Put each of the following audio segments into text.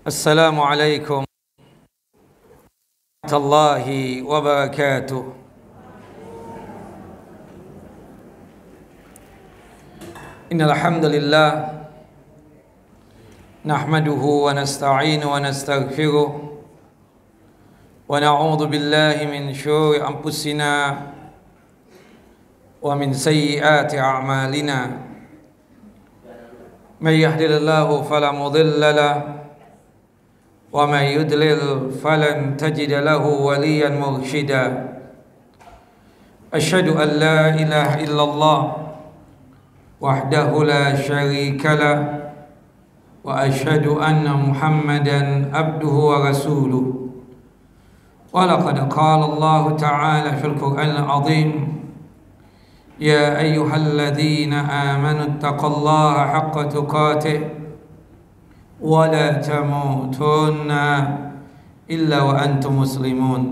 Assalamualaikum warahmatullahi wabarakatuh. Innal hamdalillah nahmaduhu wa nasta'inu wa nastaghfiruh wa na'udzu billahi min syururi anfusina wa min sayyiati a'malina. May yahdihillahu fala mudilla lahu وَمَنْ يُضْلِلْ فَلَنْ تَجِدَ لَهُ وَلِيًّا مُرْشِدًا أشهد أن لا إله إلا الله وحده لا شريك له وأشهد أن محمدًا عبده ورسوله ولقد قال الله تعالى في القرآن العظيم يا أيها الذين آمنوا اتقوا الله حق تقاته ولا تموتن إلا وأنتم مسلمون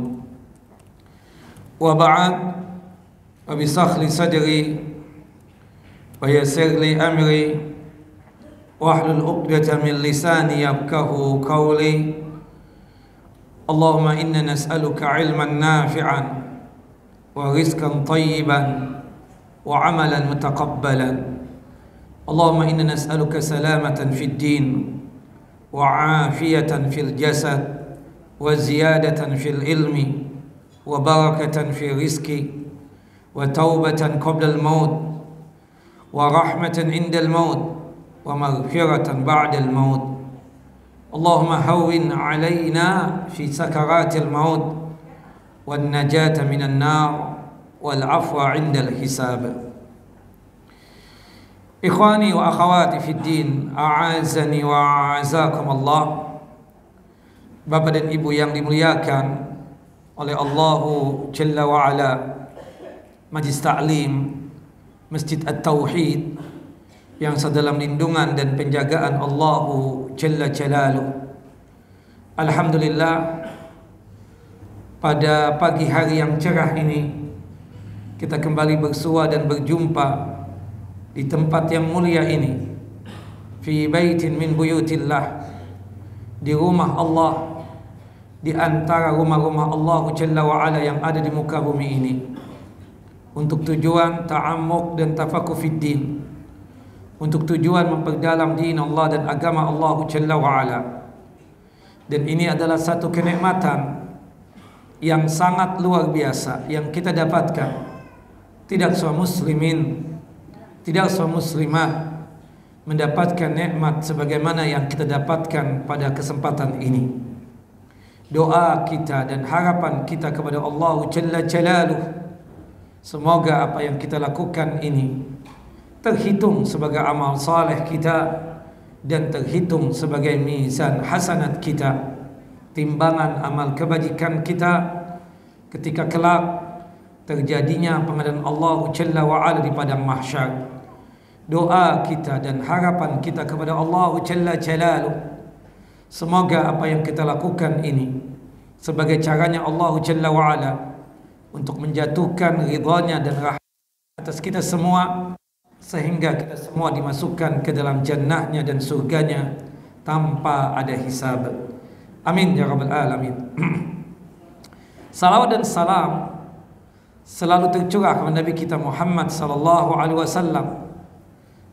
وبعد وبشرح لي صدري ويسر لي أمري واحلل عقدة من لساني يفقهوا قولي اللهم إنا نسألك علما نافعا ورزقا طيبا وعملا متقبلا اللهم إنا نسألك سلامة في الدين وعافية في الجسد وزيادة في العلم وبركة في الرزق وتوبة قبل الموت ورحمة عند الموت ومغفرة بعد الموت اللهم هون علينا في سكرات الموت والنجاة من النار والعفو عند الحساب. Ikhwani wa akhawati fid din, a'azani wa a'azakum Allah. Bapak dan Ibu yang dimuliakan oleh Allahu Jalla wa Ala, Majlis Ta'lim Masjid At-Tauhid yang sedalam lindungan dan penjagaan Allahu Jalla Jalaluh. Alhamdulillah, pada pagi hari yang cerah ini kita kembali bersua dan berjumpa di tempat yang mulia ini, fi baitin min buyutillah, di rumah Allah, di antara rumah-rumah Allah Jalla wa Ala yang ada di muka bumi ini, untuk tujuan ta'ammuk dan tafaqquh fid din, untuk tujuan memperdalam din Allah dan agama Allah Jalla wa Ala. Dan ini adalah satu kenikmatan yang sangat luar biasa yang kita dapatkan. Tidak semua muslimin, tidak semua muslimat mendapatkan nikmat sebagaimana yang kita dapatkan pada kesempatan ini. Doa kita dan harapan kita kepada Allah Jalla Jalaluh, semoga apa yang kita lakukan ini terhitung sebagai amal saleh kita dan terhitung sebagai mizan hasanat kita, timbangan amal kebajikan kita ketika kelak terjadinya pengadilan Allah Jalla wa Ala di padang mahsyar. Doa kita dan harapan kita kepada Allah Jalla Jalaluh, semoga apa yang kita lakukan ini sebagai caranya Allah Jalla wa Ala untuk menjatuhkan ridhanya dan rahmat atas kita semua, sehingga kita semua dimasukkan ke dalam jannahnya dan surganya tanpa ada hisab. Amin ya rabbal alamin. Salawat dan salam selalu tercurah kepada Nabi kita Muhammad sallallahu alaihi wasallam,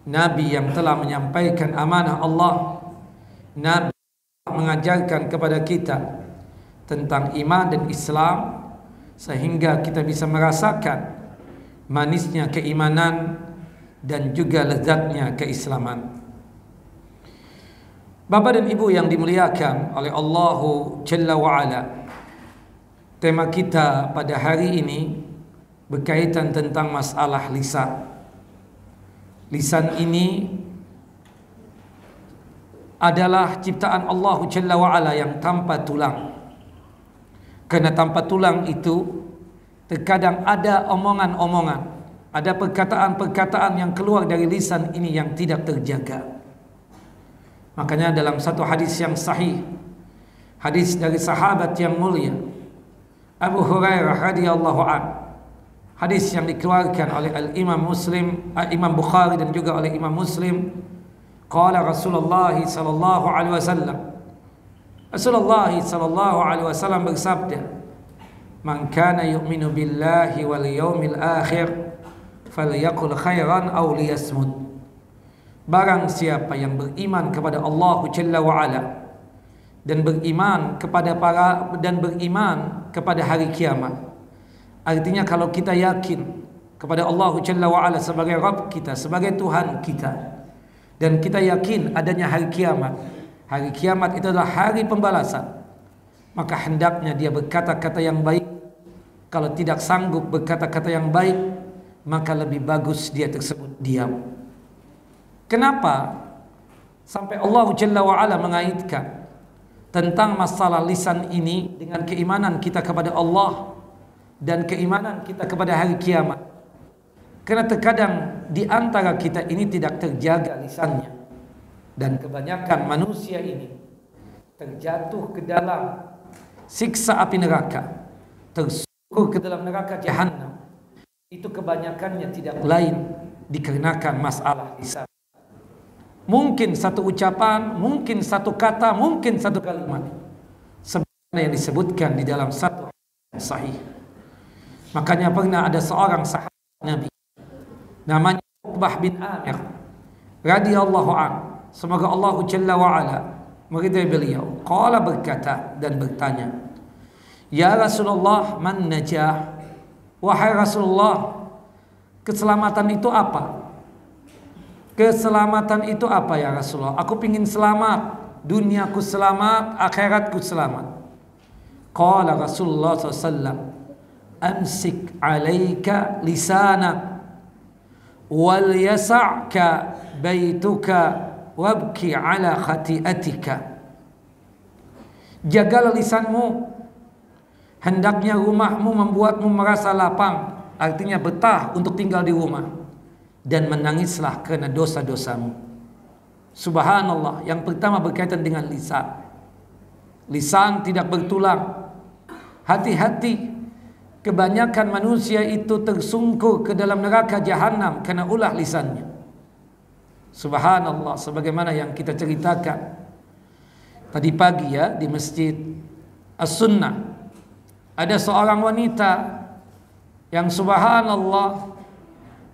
Nabi yang telah menyampaikan amanah Allah, Nabi yang mengajarkan kepada kita tentang iman dan Islam, sehingga kita bisa merasakan manisnya keimanan dan juga lezatnya keislaman. Bapak dan Ibu yang dimuliakan oleh Allahu Jalla wa Ala, tema kita pada hari ini berkaitan tentang masalah lisan. Lisan ini adalah ciptaan Allah Jalla wa Ala yang tanpa tulang. Karena tanpa tulang itu terkadang ada omongan-omongan, ada perkataan-perkataan yang keluar dari lisan ini yang tidak terjaga. Makanya dalam satu hadis yang sahih, hadis dari sahabat yang mulia Abu Hurairah radhiyallahu anhu, hadis yang dikeluarkan oleh Imam Bukhari dan juga oleh Imam Muslim, qala Rasulullah sallallahu alaihi wasallam, Rasulullah sallallahu alaihi wasallam bersabda, "Man kana yu'minu billahi wal yawmil akhir falyaqul khairan aw liyasmut." Barang siapa yang beriman kepada Allah Jalla wa Ala dan beriman kepada hari kiamat. Artinya kalau kita yakin kepada Allah Jalla wa Ala sebagai Rabb kita, sebagai Tuhan kita, dan kita yakin adanya hari kiamat. Hari kiamat itu adalah hari pembalasan. Maka hendaknya dia berkata-kata yang baik. Kalau tidak sanggup berkata-kata yang baik, maka lebih bagus dia tersebut diam. Kenapa sampai Allah Jalla wa Ala mengaitkan tentang masalah lisan ini dengan keimanan kita kepada Allah dan keimanan kita kepada hari kiamat? Karena terkadang di antara kita ini tidak terjaga lisannya, dan kebanyakan manusia ini terjatuh ke dalam siksa api neraka, tersungkur ke dalam neraka jahanam. Itu kebanyakannya tidak lain dikarenakan masalah lisan. Mungkin satu ucapan, mungkin satu kata, mungkin satu kalimat sebenarnya yang disebutkan di dalam satu hadis sahih. Makanya pernah ada seorang sahabat Nabi namanya Uqbah bin Amir radhiyallahu anhu, semoga Allah Jalla wa Ala meridai beliau. Qala, berkata dan bertanya, "Ya Rasulullah, man najah?" Wahai Rasulullah, keselamatan itu apa? Keselamatan itu apa ya Rasulullah? Aku pingin selamat, duniaku selamat, akhiratku selamat. Qala Rasulullah SAW, "Amsik alaika lisanak wal yasa'ka baituka wabki ala khati'atika." Jagalah lisanmu, hendaknya rumahmu membuatmu merasa lapang, artinya betah untuk tinggal di rumah, dan menangislah karena dosa-dosamu. Subhanallah, yang pertama berkaitan dengan lisan. Lisan tidak bertulang. Hati-hati, kebanyakan manusia itu tersungkur ke dalam neraka jahanam karena ulah lisannya. Subhanallah, sebagaimana yang kita ceritakan tadi pagi ya di Masjid As-Sunnah. Ada seorang wanita yang subhanallah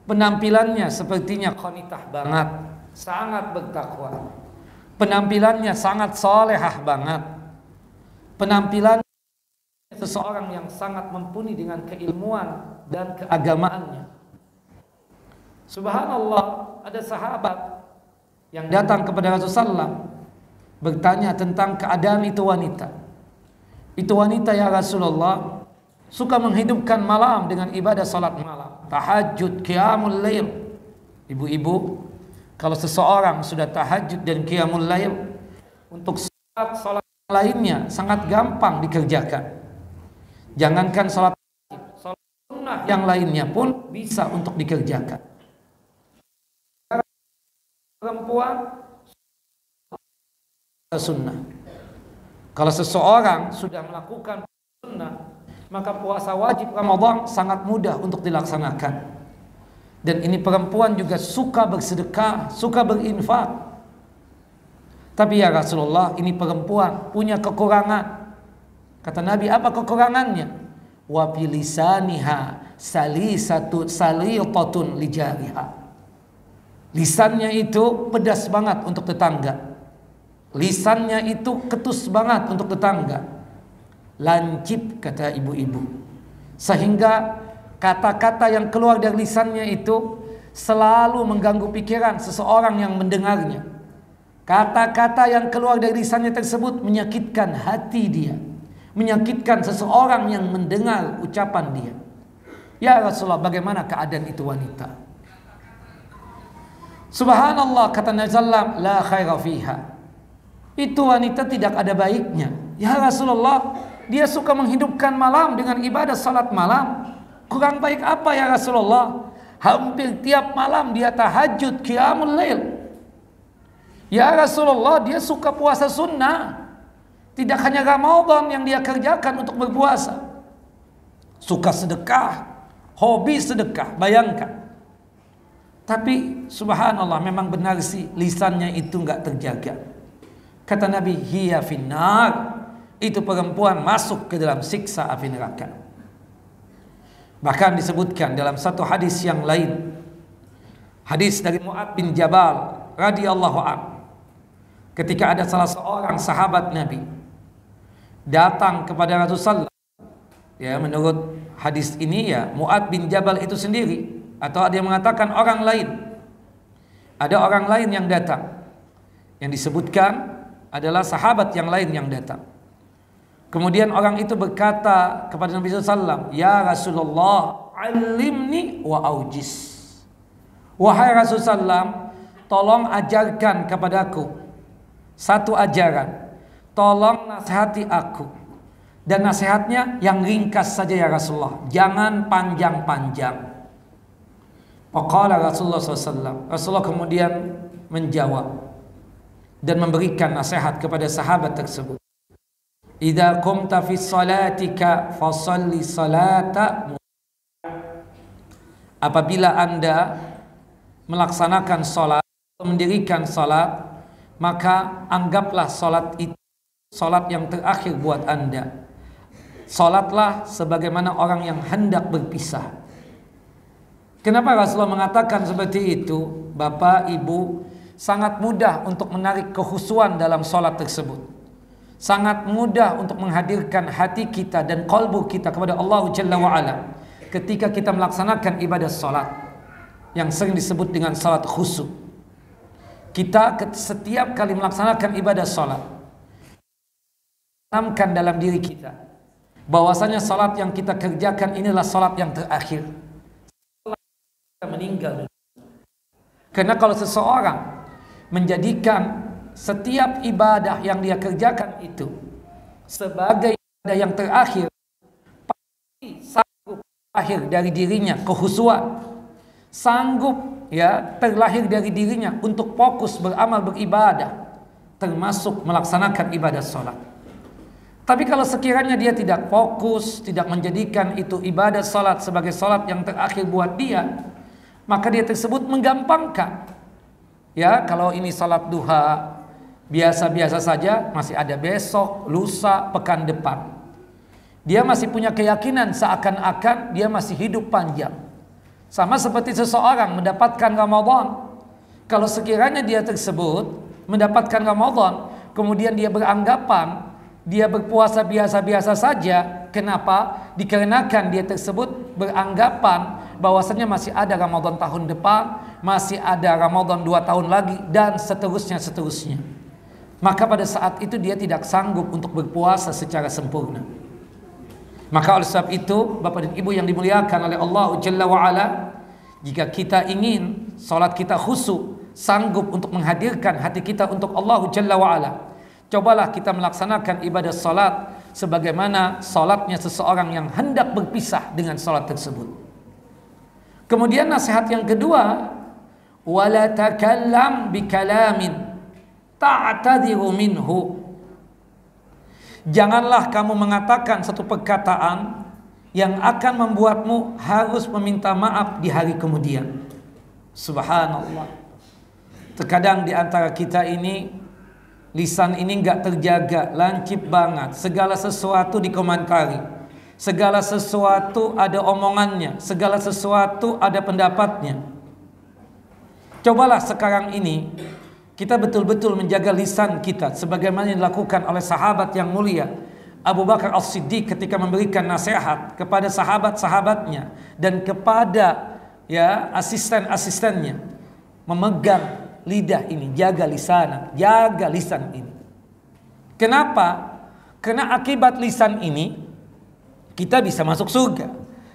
penampilannya sepertinya qanitah banget, sangat bertakwa. Penampilannya sangat salehah banget. Penampilan seseorang yang sangat mumpuni dengan keilmuan dan keagamaannya. Subhanallah, ada sahabat yang datang kepada Rasulullah SAW bertanya tentang keadaan itu wanita. Itu wanita ya Rasulullah suka menghidupkan malam dengan ibadah salat malam, tahajud, qiyamul lail. Ibu-ibu, kalau seseorang sudah tahajud dan qiyamul lail, untuk salat lainnya sangat gampang dikerjakan. Jangankan salat sunnah, yang lainnya pun bisa untuk dikerjakan. Perempuan sunnah. Kalau seseorang sudah melakukan sunnah, maka puasa wajib Ramadan sangat mudah untuk dilaksanakan. Dan ini perempuan juga suka bersedekah, suka berinfak. Tapi ya Rasulullah, ini perempuan punya kekurangan. Kata Nabi, apa kekurangannya? Wa bilisaniha salitatun lijariha. Lisannya itu pedas banget untuk tetangga. Lisannya itu ketus banget untuk tetangga. Lancip, kata ibu-ibu. Sehingga kata-kata yang keluar dari lisannya itu selalu mengganggu pikiran seseorang yang mendengarnya. Kata-kata yang keluar dari lisannya tersebut menyakitkan hati dia, menyakitkan seseorang yang mendengar ucapan dia. Ya Rasulullah, bagaimana keadaan itu wanita? Subhanallah, kata Nabi sallallahu alaihi wasallam, la khaira fiha. Itu wanita tidak ada baiknya. Ya Rasulullah, dia suka menghidupkan malam dengan ibadah salat malam. Kurang baik apa ya Rasulullah? Hampir tiap malam dia tahajud, qiyamul lail. Ya Rasulullah, dia suka puasa sunnah. Tidak hanya Ramadan yang dia kerjakan untuk berpuasa. Suka sedekah, hobi sedekah, bayangkan. Tapi subhanallah, memang benar sih lisannya itu enggak terjaga. Kata Nabi, hiya finnar, itu perempuan masuk ke dalam siksa api neraka. Bahkan disebutkan dalam satu hadis yang lain, hadis dari Mu'adz bin Jabal radhiyallahu anhu, ketika ada salah seorang sahabat Nabi datang kepada Rasulullah, ya, menurut hadis ini ya Mu'adz bin Jabal itu sendiri, atau ada yang mengatakan orang lain, ada orang lain yang datang, yang disebutkan adalah sahabat yang lain yang datang. Kemudian orang itu berkata kepada Nabi SAW, ya Rasulullah, alimni wa aujiz. Wahai Rasulullah, tolong ajarkan kepadaku satu ajaran, tolong nasihati aku, dan nasihatnya yang ringkas saja ya Rasulullah, jangan panjang-panjang. Faqala Rasulullah SAW, Rasulullah kemudian menjawab dan memberikan nasihat kepada sahabat tersebut, idza qumta fi salatika fasalli salata, apabila Anda melaksanakan salat, mendirikan salat, maka anggaplah salat itu salat yang terakhir buat Anda. Salatlah sebagaimana orang yang hendak berpisah. Kenapa Rasulullah mengatakan seperti itu? Bapak, Ibu, sangat mudah untuk menarik kekhusyuan dalam salat tersebut. Sangat mudah untuk menghadirkan hati kita dan kalbu kita kepada Allah Jalla wa'ala ketika kita melaksanakan ibadah salat yang sering disebut dengan salat khusyuk. Kita setiap kali melaksanakan ibadah salat, tanamkan dalam diri kita bahwasanya salat yang kita kerjakan inilah salat yang terakhir. Kita meninggal. Karena kalau seseorang menjadikan setiap ibadah yang dia kerjakan itu sebagai ibadah yang terakhir, pasti sanggup lahir dari dirinya kekhusyuan, sanggup ya terlahir dari dirinya untuk fokus beramal beribadah, termasuk melaksanakan ibadah sholat. Tapi kalau sekiranya dia tidak fokus, tidak menjadikan itu ibadah sholat sebagai sholat yang terakhir buat dia, maka dia tersebut menggampangkan. Ya, kalau ini sholat duha biasa-biasa saja, masih ada besok, lusa, pekan depan. Dia masih punya keyakinan seakan-akan dia masih hidup panjang. Sama seperti seseorang mendapatkan Ramadan. Kalau sekiranya dia tersebut mendapatkan Ramadan, kemudian dia beranggapan dia berpuasa biasa-biasa saja. Kenapa? Dikarenakan dia tersebut beranggapan bahwasanya masih ada Ramadan tahun depan, masih ada Ramadan 2 tahun lagi, dan seterusnya. Maka pada saat itu dia tidak sanggup untuk berpuasa secara sempurna. Maka oleh sebab itu, Bapak dan Ibu yang dimuliakan oleh Allah Jalla wa'ala, jika kita ingin salat kita khusyuk, sanggup untuk menghadirkan hati kita untuk Allah Jalla wa'ala, cobalah kita melaksanakan ibadah salat sebagaimana salatnya seseorang yang hendak berpisah dengan salat tersebut. Kemudian nasihat yang kedua, wala takallam bikalamin ta'tadiru minhu. Janganlah kamu mengatakan satu perkataan yang akan membuatmu harus meminta maaf di hari kemudian. Subhanallah. Terkadang di antara kita ini lisan ini enggak terjaga, lancip banget. Segala sesuatu dikomentari, segala sesuatu ada omongannya, segala sesuatu ada pendapatnya. Cobalah sekarang ini kita betul-betul menjaga lisan kita sebagaimana yang dilakukan oleh sahabat yang mulia Abu Bakar As-Siddiq ketika memberikan nasihat kepada sahabat-sahabatnya dan kepada ya asisten-asistennya, memegang lidah ini, jaga lisan ini. Kenapa? Karena akibat lisan ini kita bisa masuk surga.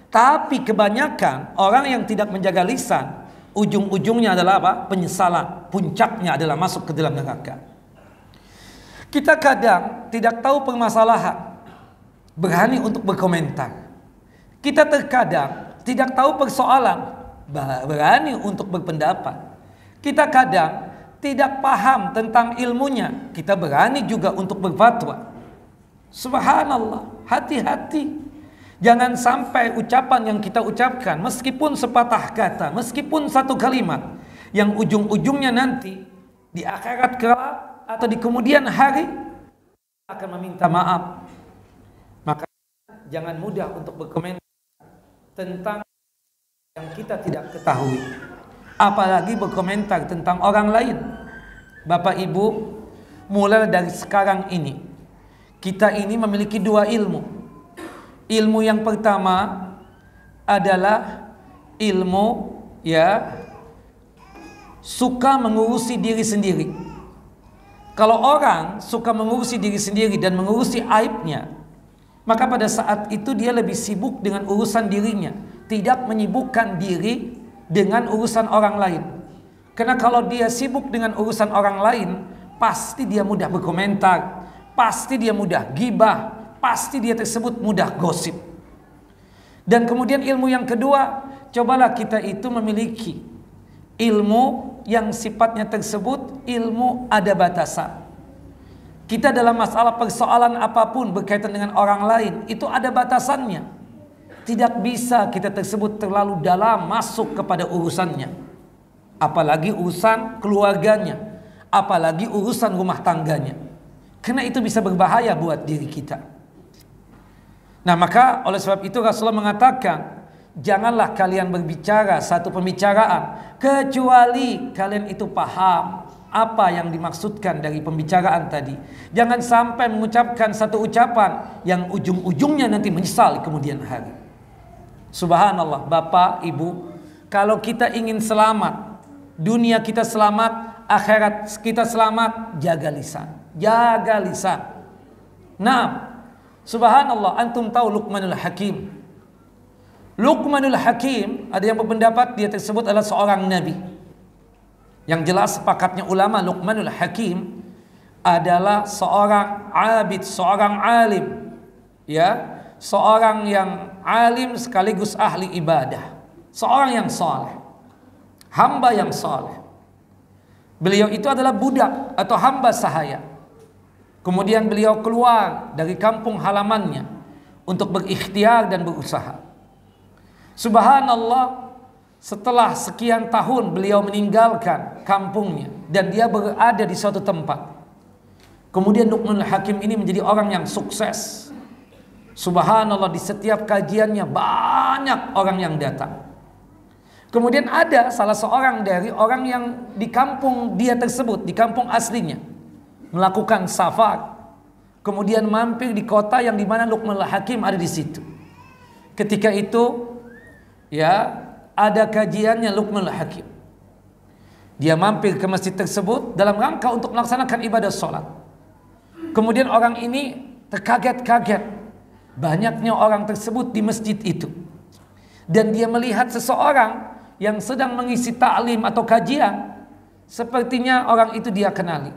Tapi kebanyakan orang yang tidak menjaga lisan, ujung-ujungnya adalah apa? Penyesalan. Puncaknya adalah masuk ke dalam neraka. Kita kadang tidak tahu permasalahan, berani untuk berkomentar. Kita terkadang tidak tahu persoalan, berani untuk berpendapat. Kita kadang tidak paham tentang ilmunya, kita berani juga untuk berfatwa. Subhanallah, hati-hati. Jangan sampai ucapan yang kita ucapkan, meskipun sepatah kata, meskipun satu kalimat, yang ujung-ujungnya nanti di akhirat kelak atau di kemudian hari akan meminta maaf. Maka jangan mudah untuk berkomentar tentang yang kita tidak ketahui, apalagi berkomentar tentang orang lain. Bapak Ibu, mulai dari sekarang ini kita ini memiliki dua ilmu. Ilmu yang pertama adalah ilmu suka mengurusi diri sendiri. Kalau orang suka mengurusi diri sendiri dan mengurusi aibnya, maka pada saat itu dia lebih sibuk dengan urusan dirinya, tidak menyibukkan diri dengan urusan orang lain. Karena kalau dia sibuk dengan urusan orang lain, pasti dia mudah berkomentar, pasti dia mudah gibah, pasti dia tersebut mudah gosip. Dan kemudian ilmu yang kedua, cobalah kita itu memiliki ilmu yang sifatnya tersebut ilmu ada batasan. Kita dalam masalah persoalan apapun berkaitan dengan orang lain, itu ada batasannya. Tidak bisa kita tersebut terlalu dalam masuk kepada urusannya, apalagi urusan keluarganya, apalagi urusan rumah tangganya, karena itu bisa berbahaya buat diri kita. Nah, maka oleh sebab itu Rasulullah mengatakan, janganlah kalian berbicara satu pembicaraan kecuali kalian itu paham apa yang dimaksudkan dari pembicaraan tadi. Jangan sampai mengucapkan satu ucapan yang ujung-ujungnya nanti menyesal di kemudian hari. Subhanallah, Bapak, Ibu, kalau kita ingin selamat, dunia kita selamat, akhirat kita selamat, jaga lisan. Jaga lisan. Nah, subhanallah, antum tahu Luqmanul Hakim. Luqmanul Hakim, ada yang berpendapat dia tersebut adalah seorang nabi. Yang jelas sepakatnya ulama, Luqmanul Hakim adalah seorang abid, seorang alim, seorang yang alim sekaligus ahli ibadah, seorang yang saleh, hamba yang saleh. Beliau itu adalah budak atau hamba sahaya. Kemudian beliau keluar dari kampung halamannya untuk berikhtiar dan berusaha. Subhanallah, setelah sekian tahun beliau meninggalkan kampungnya dan dia berada di suatu tempat. Kemudian Luqmanul Hakim ini menjadi orang yang sukses. Subhanallah, di setiap kajiannya banyak orang yang datang. Kemudian ada salah seorang dari orang yang di kampung dia tersebut, di kampung aslinya, melakukan safar, kemudian mampir di kota yang dimana Luqmanul Hakim ada di situ. Ketika itu ada kajiannya Luqmanul Hakim. Dia mampir ke masjid tersebut dalam rangka untuk melaksanakan ibadah sholat. Kemudian orang ini terkaget-kaget banyaknya orang tersebut di masjid itu, dan dia melihat seseorang yang sedang mengisi ta'lim atau kajian. Sepertinya orang itu dia kenali.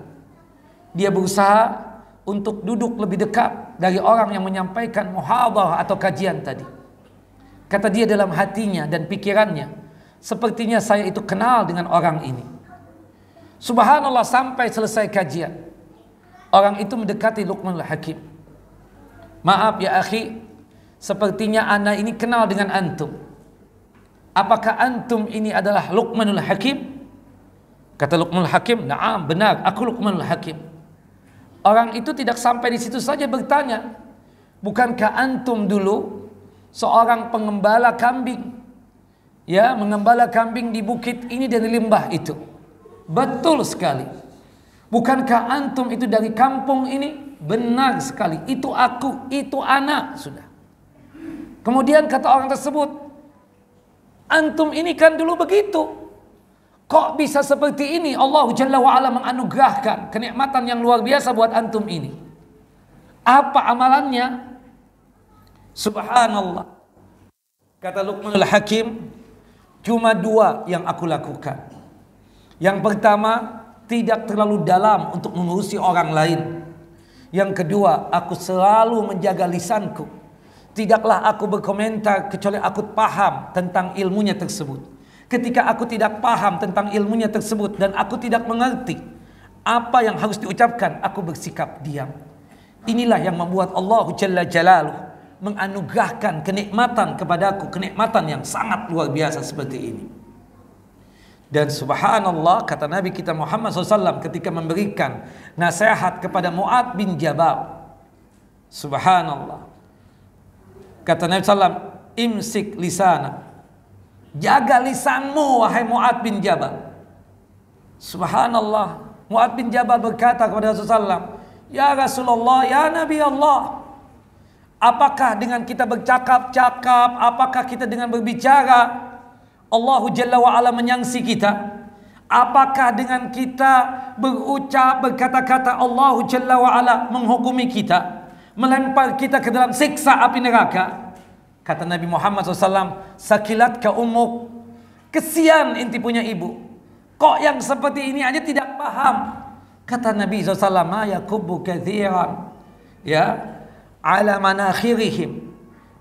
Dia berusaha untuk duduk lebih dekat dari orang yang menyampaikan muhadharah atau kajian tadi. Kata dia dalam hatinya dan pikirannya, sepertinya saya itu kenal dengan orang ini. Subhanallah, sampai selesai kajian, orang itu mendekati Luqmanul Hakim. Maaf ya akhi, sepertinya ana ini kenal dengan antum. Apakah antum ini adalah Luqmanul Hakim? Kata Luqmanul Hakim, "Na'am, benar, aku Luqmanul Hakim." Orang itu tidak sampai di situ saja bertanya, "Bukankah antum dulu seorang pengembala kambing? Mengembala kambing di bukit ini dan di lembah itu." "Betul sekali." "Bukankah antum itu dari kampung ini?" "Benar sekali, itu aku, itu anak." Sudah. Kemudian kata orang tersebut, "Antum ini kan dulu begitu. Kok bisa seperti ini? Allah Jalla wa'ala menganugerahkan kenikmatan yang luar biasa buat antum ini. Apa amalannya?" Subhanallah, kata Luqmanul Hakim, "Cuma dua yang aku lakukan. Yang pertama, tidak terlalu dalam untuk mengurusi orang lain. Yang kedua, aku selalu menjaga lisanku. Tidaklah aku berkomentar kecuali aku paham tentang ilmunya tersebut. Ketika aku tidak paham tentang ilmunya tersebut dan aku tidak mengerti apa yang harus diucapkan, aku bersikap diam." Inilah yang membuat Allah Jalla Jalaluhu menganugerahkan kenikmatan kepadaku, kenikmatan yang sangat luar biasa seperti ini. Dan subhanallah, kata Nabi kita Muhammad SAW ketika memberikan nasihat kepada Mu'adz bin Jabal, subhanallah, kata Nabi SAW, imsik lisana, jaga lisanmu wahai Mu'adz bin Jabal. Subhanallah, Mu'adz bin Jabal berkata kepada Rasulullah, ya Rasulullah, ya Nabi Allah, apakah dengan kita bercakap-cakap, apakah kita dengan berbicara Allahu Jalla wa'ala menyangsi kita? Apakah dengan kita berucap, berkata-kata Allahu Jalla wa'ala menghukumi kita, melempar kita ke dalam siksa api neraka? Kata Nabi Muhammad SAW, sakilatka ummuk, kesian inti punya ibu, kok yang seperti ini aja tidak paham. Kata Nabi SAW, ma yakubbu kathiran ya ala manakhirihim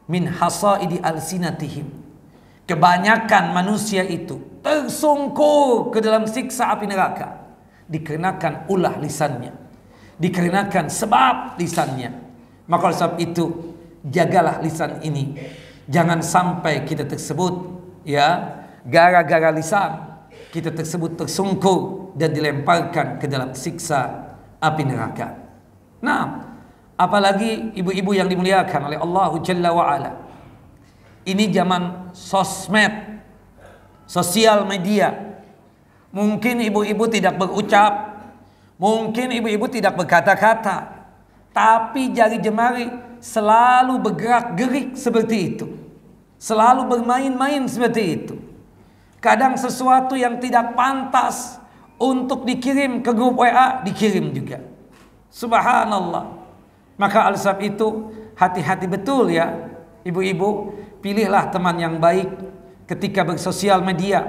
min hasaidi alsinatihim. Kebanyakan manusia itu tersungkur ke dalam siksa api neraka dikarenakan ulah lisannya, dikarenakan sebab lisannya. Maka oleh sebab itu, jagalah lisan ini, jangan sampai kita tersebut ya gara-gara lisan kita tersebut tersungkur dan dilemparkan ke dalam siksa api neraka. Nah, apalagi ibu-ibu yang dimuliakan oleh Allah Jalla wa'ala, ini zaman sosmed, sosial media. Mungkin ibu-ibu tidak berucap, mungkin ibu-ibu tidak berkata-kata, tapi jari jemari selalu bergerak-gerik seperti itu, selalu bermain-main seperti itu. Kadang sesuatu yang tidak pantas untuk dikirim ke grup WA dikirim juga. Subhanallah. Maka oleh sebab itu, hati-hati betul ya ibu-ibu, pilihlah teman yang baik ketika bersosial media,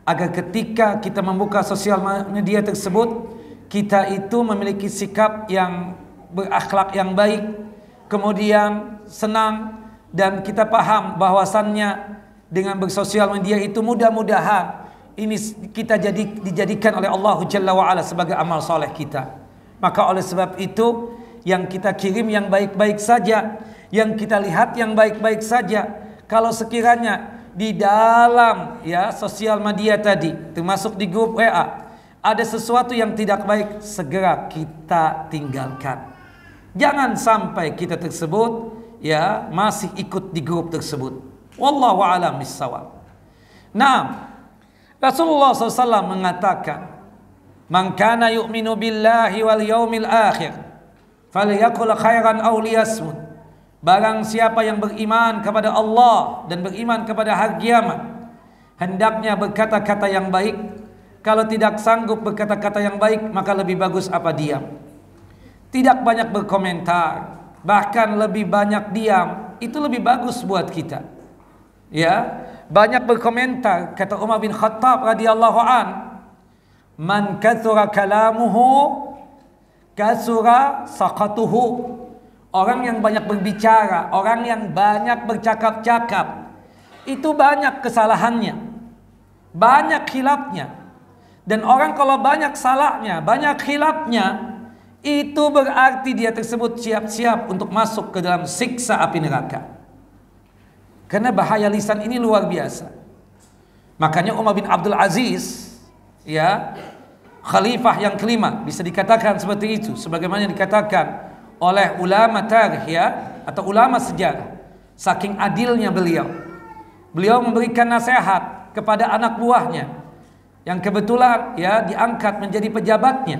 agar ketika kita membuka sosial media tersebut, kita itu memiliki sikap yang berakhlak yang baik, kemudian senang, dan kita paham bahwasannya dengan bersosial media itu mudah-mudahan ini kita dijadikan oleh Allah Jalla wa'ala sebagai amal soleh kita. Maka oleh sebab itu, yang kita kirim yang baik-baik saja, yang kita lihat yang baik-baik saja. Kalau sekiranya di dalam ya sosial media tadi, termasuk di grup WA, ada sesuatu yang tidak baik, segera kita tinggalkan. Jangan sampai kita tersebut ya masih ikut di grup tersebut. Wallahu a'lam bissawab. Nah, Rasulullah SAW mengatakan, man kana yu'minu billahi wal yaumil akhir falyaqul khairan aw liyasmut. Barang siapa yang beriman kepada Allah dan beriman kepada hari kiamat, hendaknya berkata-kata yang baik. Kalau tidak sanggup berkata-kata yang baik, maka lebih bagus apa diam. Tidak banyak berkomentar, bahkan lebih banyak diam, itu lebih bagus buat kita. Ya, banyak berkomentar, kata Umar bin Khattab radhiyallahu an, man kathura kalamuhu kasura saqatuhu. Orang yang banyak berbicara, orang yang banyak bercakap-cakap, itu banyak kesalahannya, banyak khilafnya. Dan orang kalau banyak salahnya, banyak khilafnya, itu berarti dia tersebut siap-siap untuk masuk ke dalam siksa api neraka. Karena bahaya lisan ini luar biasa. Makanya Umar bin Abdul Aziz, ya, khalifah yang kelima, bisa dikatakan seperti itu, sebagaimana dikatakan oleh ulama tarikh ya, atau ulama sejarah, saking adilnya beliau memberikan nasihat kepada anak buahnya yang kebetulan ya diangkat menjadi pejabatnya.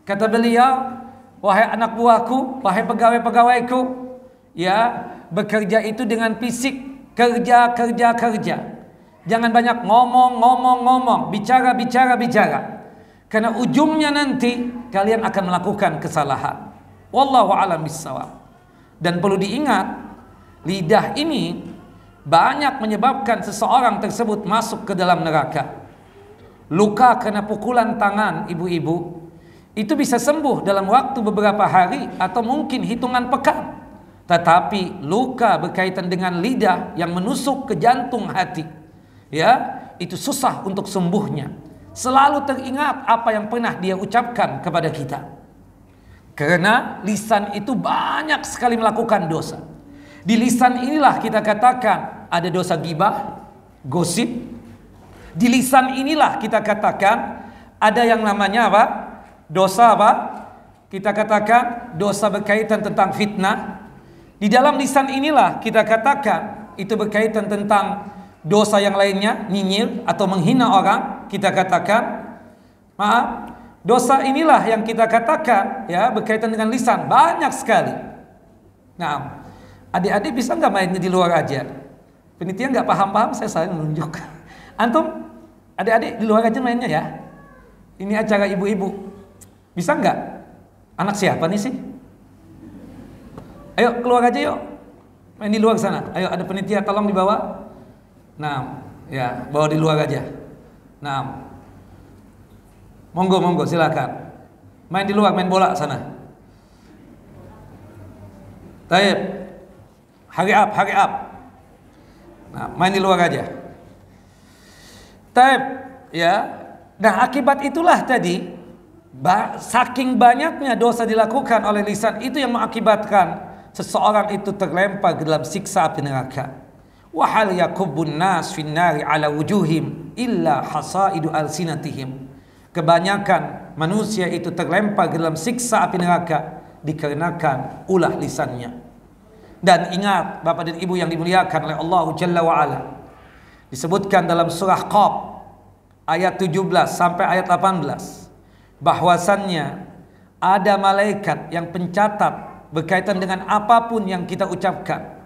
Kata beliau, wahai anak buahku, wahai pegawai-pegawaiku, ya, bekerja itu dengan fisik, kerja. Jangan banyak ngomong, bicara. Karena ujungnya nanti kalian akan melakukan kesalahan. Wallahu a'lam bissawab. Dan perlu diingat, lidah ini banyak menyebabkan seseorang tersebut masuk ke dalam neraka. Luka karena pukulan tangan ibu-ibu itu bisa sembuh dalam waktu beberapa hari atau mungkin hitungan pekan. Tetapi luka berkaitan dengan lidah yang menusuk ke jantung hati, ya, itu susah untuk sembuhnya. Selalu teringat apa yang pernah dia ucapkan kepada kita. Karena lisan itu banyak sekali melakukan dosa. Di lisan inilah kita katakan ada dosa ghibah, gosip, Di lisan inilah kita katakan ada yang namanya apa? Dosa apa? Kita katakan dosa berkaitan tentang fitnah. Di dalam lisan inilah kita katakan itu berkaitan tentang dosa yang lainnya, nyinyir atau menghina orang. Kita katakan, maaf, dosa inilah yang kita katakan ya berkaitan dengan lisan, banyak sekali. Nah, adik-adik bisa nggak mainnya di luar aja? Penitia nggak paham-paham, saya saling menunjuk. Antum, adik-adik di luar aja mainnya ya. Ini acara ibu-ibu, bisa nggak? Anak siapa nih sih? Ayo keluar aja yuk, main di luar sana. Ayo, ada penitia tolong dibawa. Nah, ya bawa di luar aja. Nah, monggo silakan. Main di luar, main bola sana. Taib, hurry up. Nah, main di luar aja. Taib, ya. Nah, akibat itulah tadi saking banyaknya dosa dilakukan oleh lisan itu yang mengakibatkan seseorang itu terlempar ke dalam siksa api neraka. Wa hal yakubbun nas fin nari ala wujuhim illa hasaidu alsinatihim. Kebanyakan manusia itu terlempar ke dalam siksa api neraka dikarenakan ulah lisannya. Dan ingat Bapak dan Ibu yang dimuliakan oleh Allah Jalla wa Ala, disebutkan dalam surah Qaf ayat 17 sampai ayat 18 bahwasannya ada malaikat yang pencatat berkaitan dengan apapun yang kita ucapkan.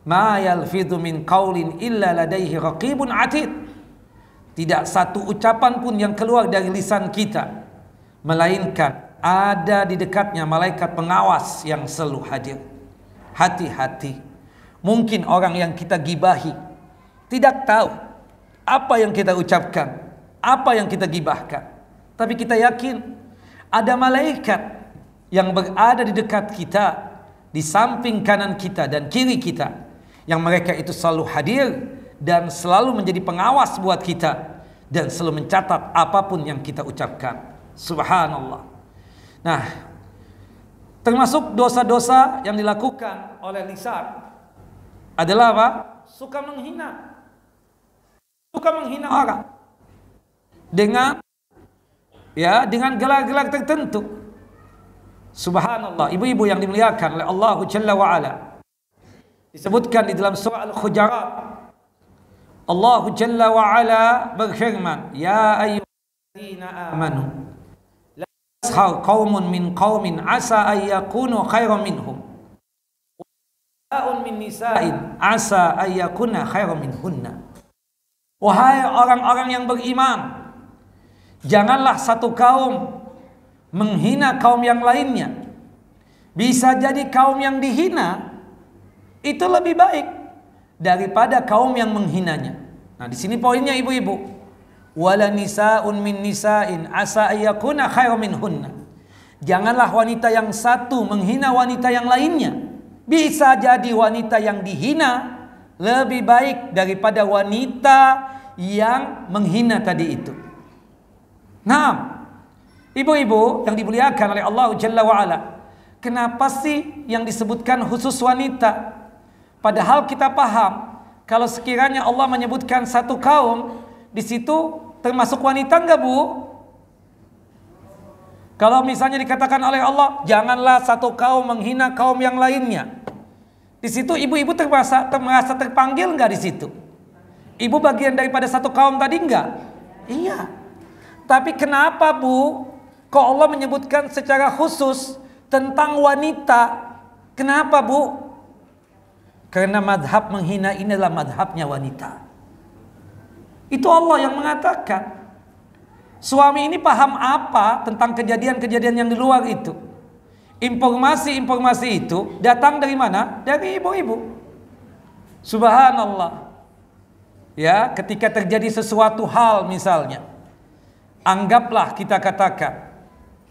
Ma yalfidhu min qaulin illa ladaihi raqibun atid. Tidak satu ucapan pun yang keluar dari lisan kita melainkan ada di dekatnya malaikat pengawas yang selalu hadir. Hati-hati. Mungkin orang yang kita gibahi tidak tahu apa yang kita ucapkan, apa yang kita gibahkan. Tapi kita yakin ada malaikat yang berada di dekat kita, di samping kanan kita dan kiri kita, yang mereka itu selalu hadir dan selalu menjadi pengawas buat kita dan selalu mencatat apapun yang kita ucapkan. Subhanallah. Nah, termasuk dosa-dosa yang dilakukan oleh lisan adalah apa? Suka menghina. Suka menghina orang dengan gelar-gelar tertentu. Subhanallah, ibu-ibu yang dimuliakan oleh Allah Jalla wa Ala, disebutkan di dalam surah Al-Hujurat, Allah Jalla wa Ala berfirman, ya ayyuhalladzina amanu la yashar qaumun min qaumin asa an yakunu khairan minhum wa nisa'un min nisa'in asa an yakuna khairan minhunna. Wahai orang-orang yang beriman, janganlah satu kaum menghina kaum yang lainnya. Bisa jadi kaum yang dihina itu lebih baik daripada kaum yang menghinanya. Nah, di sini poinnya ibu-ibu. Wala nisa'un min nisa'in asa ayyakuna khairan minhunna. Janganlah wanita yang satu menghina wanita yang lainnya. Bisa jadi wanita yang dihina lebih baik daripada wanita yang menghina tadi itu. Nah, ibu-ibu yang dimuliakan oleh Allah Jalla wa Ala, kenapa sih yang disebutkan khusus wanita? Padahal kita paham kalau sekiranya Allah menyebutkan satu kaum, di situ termasuk wanita enggak, Bu? Kalau misalnya dikatakan oleh Allah, janganlah satu kaum menghina kaum yang lainnya. Di situ ibu-ibu merasa terpanggil enggak di situ? Ibu bagian daripada satu kaum tadi enggak? Iya. Tapi kenapa, Bu, kok Allah menyebutkan secara khusus tentang wanita? Kenapa, Bu? Karena madhab menghina ini adalah madhabnya wanita. Itu Allah yang mengatakan. Suami ini paham apa tentang kejadian-kejadian yang di luar itu? Informasi-informasi itu datang dari mana? Dari ibu-ibu. Subhanallah. Ya, ketika terjadi sesuatu hal misalnya, anggaplah kita katakan,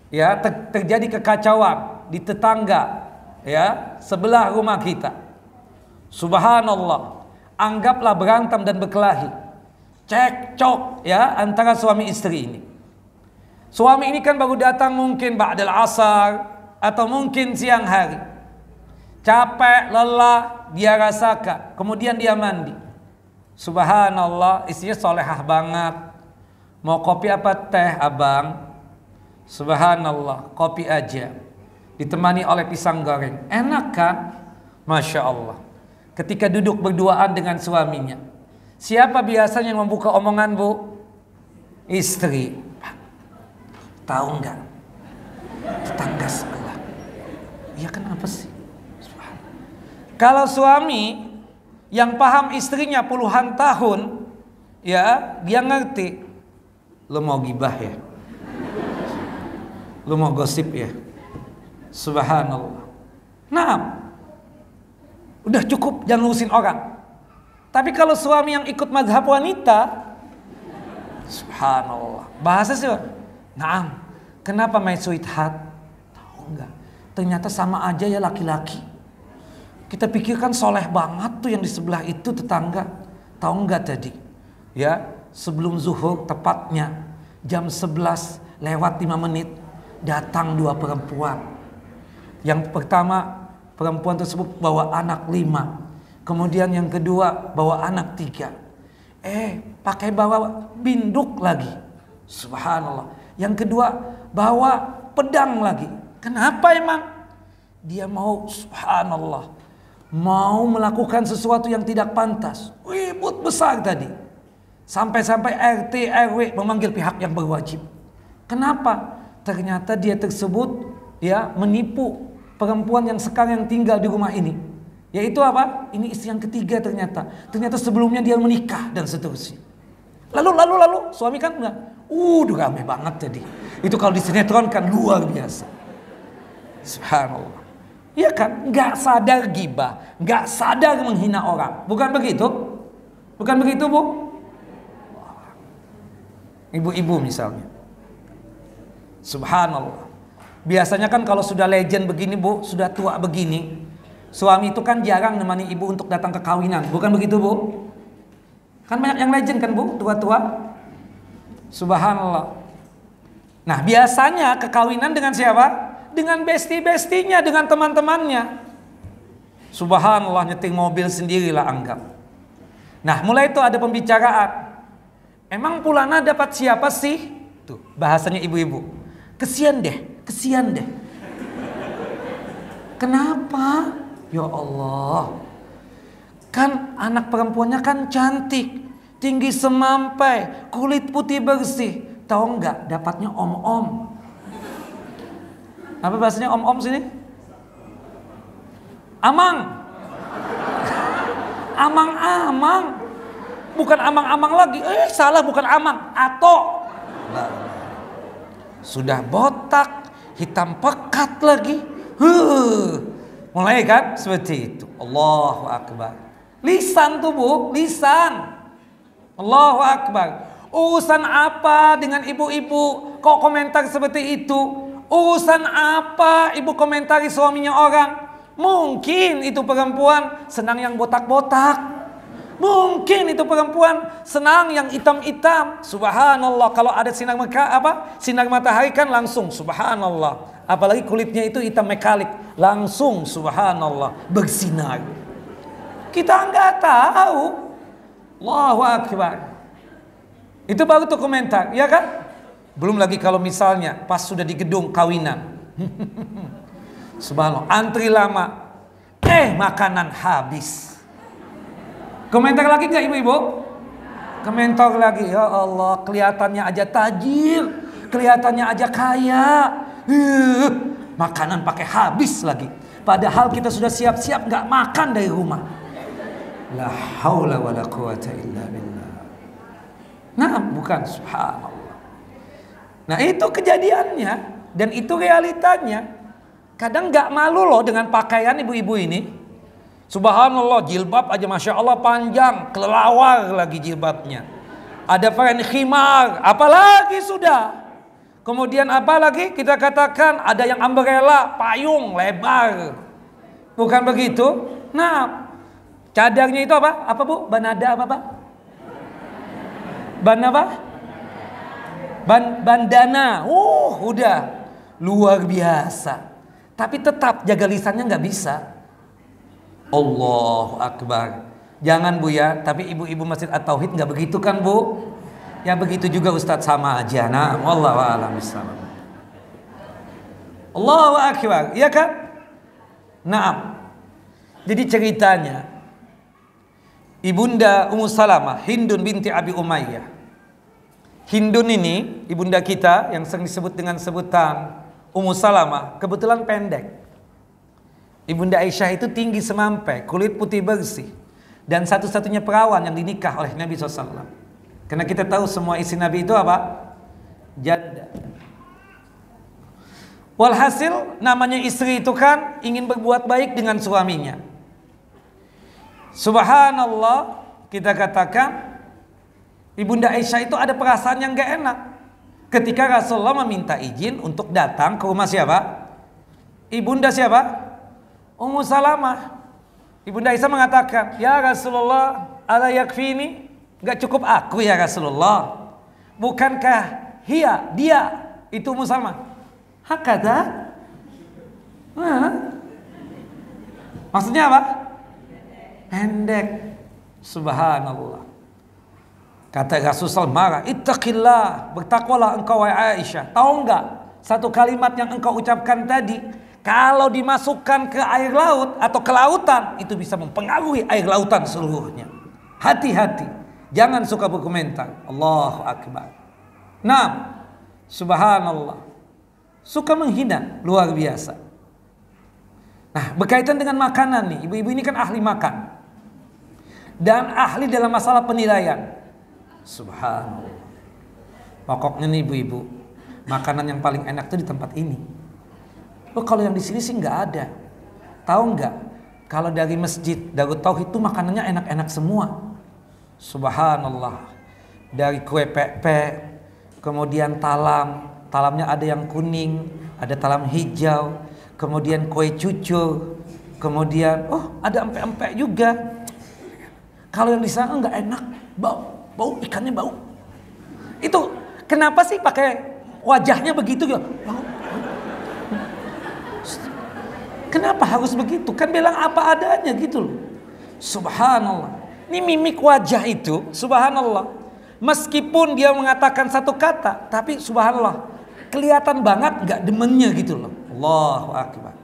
ya, terjadi kekacauan di tetangga, ya, sebelah rumah kita. Subhanallah, anggaplah berantem dan berkelahi, cekcok, ya, antara suami istri ini. Suami ini kan baru datang mungkin ba'dal asar atau mungkin siang hari, capek, lelah dia rasakan, kemudian dia mandi. Subhanallah, istrinya solehah banget. Mau kopi apa teh abang? Subhanallah, kopi aja. Ditemani oleh pisang goreng. Enak kan? Masya Allah. Ketika duduk berduaan dengan suaminya, siapa biasanya yang membuka omongan, Bu? Istri. Tahu nggak? Tetangga sebelah. Iya, kenapa sih? Kalau suami yang paham istrinya puluhan tahun, ya dia ngerti. Lu mau gibah ya? Lu mau gosip ya? Subhanallah. Nah, udah cukup, jangan ngurusin orang. Tapi kalau suami yang ikut mazhab wanita, subhanallah, bahasa sih, naam, kenapa my sweetheart? Tahu nggak? Ternyata sama aja ya laki-laki. Kita pikirkan soleh banget tuh yang di sebelah itu tetangga. Tahu nggak tadi? Ya, sebelum zuhur tepatnya jam 11 lewat 5 menit datang 2 perempuan. Yang pertama, perempuan tersebut bawa anak 5. Kemudian yang kedua bawa anak 3. Pakai bawa binduk lagi. Subhanallah. Yang kedua bawa pedang lagi. Kenapa emang? Dia mau, subhanallah, mau melakukan sesuatu yang tidak pantas. Ribut besar tadi. Sampai-sampai RT RW memanggil pihak yang berwajib. Kenapa? Ternyata dia tersebut ya menipu perempuan yang sekarang yang tinggal di rumah ini. Yaitu apa? Ini istri yang ketiga ternyata. Ternyata sebelumnya dia menikah dan seterusnya. Lalu suami kan enggak. Rame banget tadi. Itu kalau di sinetron kan luar biasa. Subhanallah. Iya kan? Enggak sadar gibah, enggak sadar menghina orang. Bukan begitu? Bukan begitu, Bu? Ibu-ibu misalnya. Subhanallah. Biasanya kan kalau sudah legend begini, Bu, sudah tua begini, suami itu kan jarang nemani ibu untuk datang ke kawinan. Bukan begitu, Bu? Kan banyak yang legend kan, Bu, tua-tua. Subhanallah. Nah, biasanya ke kawinan dengan siapa? Dengan besti-bestinya, dengan teman-temannya. Subhanallah, nyeting mobil sendirilah anggap. Nah, mulai itu ada pembicaraan. Emang Pulana dapat siapa sih? Tuh, bahasanya ibu-ibu. Kesian deh. Kenapa? Ya Allah. Kan anak perempuannya kan cantik, tinggi semampai, kulit putih bersih. Tahu nggak? Dapatnya om-om. Apa bahasanya om-om sini? Amang. Amang-amang. Bukan amang-amang lagi. Salah, bukan amang. Ato. Sudah botak, hitam pekat lagi. Mulai kan seperti itu. Allahu Akbar. Lisan tuh, Bu, lisan. Allahu Akbar. Urusan apa dengan ibu-ibu kok komentar seperti itu? Urusan apa ibu komentari suaminya orang? Mungkin itu perempuan senang yang botak-botak. Mungkin itu perempuan senang yang hitam-hitam. Subhanallah, kalau ada sinar matahari kan langsung subhanallah. Apalagi kulitnya itu hitam mekalik, langsung subhanallah bersinar. Kita nggak tahu. Allahu Akbar. Itu baru tuh komentar, ya kan? Belum lagi kalau misalnya pas sudah di gedung kawinan. Subhanallah, antri lama. Makanan habis. Komentar lagi nggak ibu-ibu? Komentar lagi, ya Allah, kelihatannya aja tajir, kelihatannya aja kaya. Makanan pakai habis lagi. Padahal kita sudah siap-siap nggak makan dari rumah. La haula wala quwata illa billah. Nah, bukan, subhanallah. Nah, itu kejadiannya dan itu realitanya. Kadang nggak malu loh dengan pakaian ibu-ibu ini. Subhanallah, jilbab aja masya Allah panjang, kelelawar lagi jilbabnya. Ada varian khimar, apalagi sudah. Kemudian apalagi kita katakan ada yang umbrella, payung lebar. Bukan begitu? Nah, cadarnya itu apa? Apa, Bu? Banada apa, Pak? Ban apa? Bandana. Udah luar biasa. Tapi tetap jaga lisannya nggak bisa. Allahu Akbar. Jangan Bu ya, tapi ibu-ibu Masjid At-Tauhid nggak begitu kan Bu? Ya begitu juga Ustadz, sama aja. Nah, wallahu a'lam bishawab. Allahu akbar, ya kan? Naam. Jadi ceritanya Ibunda Ummu Salamah, Hindun binti Abi Umayyah. Hindun ini ibunda kita yang sering disebut dengan sebutan Ummu Salamah, kebetulan pendek. Ibunda Aisyah itu tinggi semampai, kulit putih bersih, dan satu-satunya perawan yang dinikah oleh Nabi SAW. Karena kita tahu semua istri Nabi itu apa? Janda. Walhasil namanya istri itu kan ingin berbuat baik dengan suaminya. Subhanallah, kita katakan Ibunda Aisyah itu ada perasaan yang gak enak ketika Rasulullah meminta izin untuk datang ke rumah siapa? Ibunda siapa? Ummu Salamah. Ibunda Aisyah mengatakan, ya Rasulullah, ala yakfini, gak cukup aku ya Rasulullah, bukankah dia itu Ummu Salamah? Hakada? Maksudnya apa? Pendek. Subhanallah. Kata Rasulullah marah, ittaqillah, bertakwalah engkau wahai Aisyah. Tahu enggak, satu kalimat yang engkau ucapkan tadi, kalau dimasukkan ke air laut atau ke lautan, itu bisa mempengaruhi air lautan seluruhnya. Hati-hati, jangan suka berkomentar. Allahu akbar. Nah, subhanallah, suka menghina luar biasa. Nah, berkaitan dengan makanan nih, ibu-ibu ini kan ahli makan dan ahli dalam masalah penilaian. Subhanallah. Pokoknya nih ibu-ibu, makanan yang paling enak tuh di tempat ini. Oh, kalau yang di sini sih nggak ada. Tahu nggak? Kalau dari masjid Darut Tauhid itu makanannya enak-enak semua. Subhanallah. Dari kue pepek, kemudian talamnya ada yang kuning, ada talam hijau, kemudian kue cucur, kemudian ada empek-empek juga. Kalau yang di sana nggak enak, bau ikannya bau. Itu kenapa sih pakai wajahnya begitu ya? Kenapa harus begitu? Kan bilang apa adanya gitu loh. Subhanallah. Ini mimik wajah itu, subhanallah. Meskipun dia mengatakan satu kata, tapi subhanallah, kelihatan banget gak demennya gitu loh. Allahu akbar.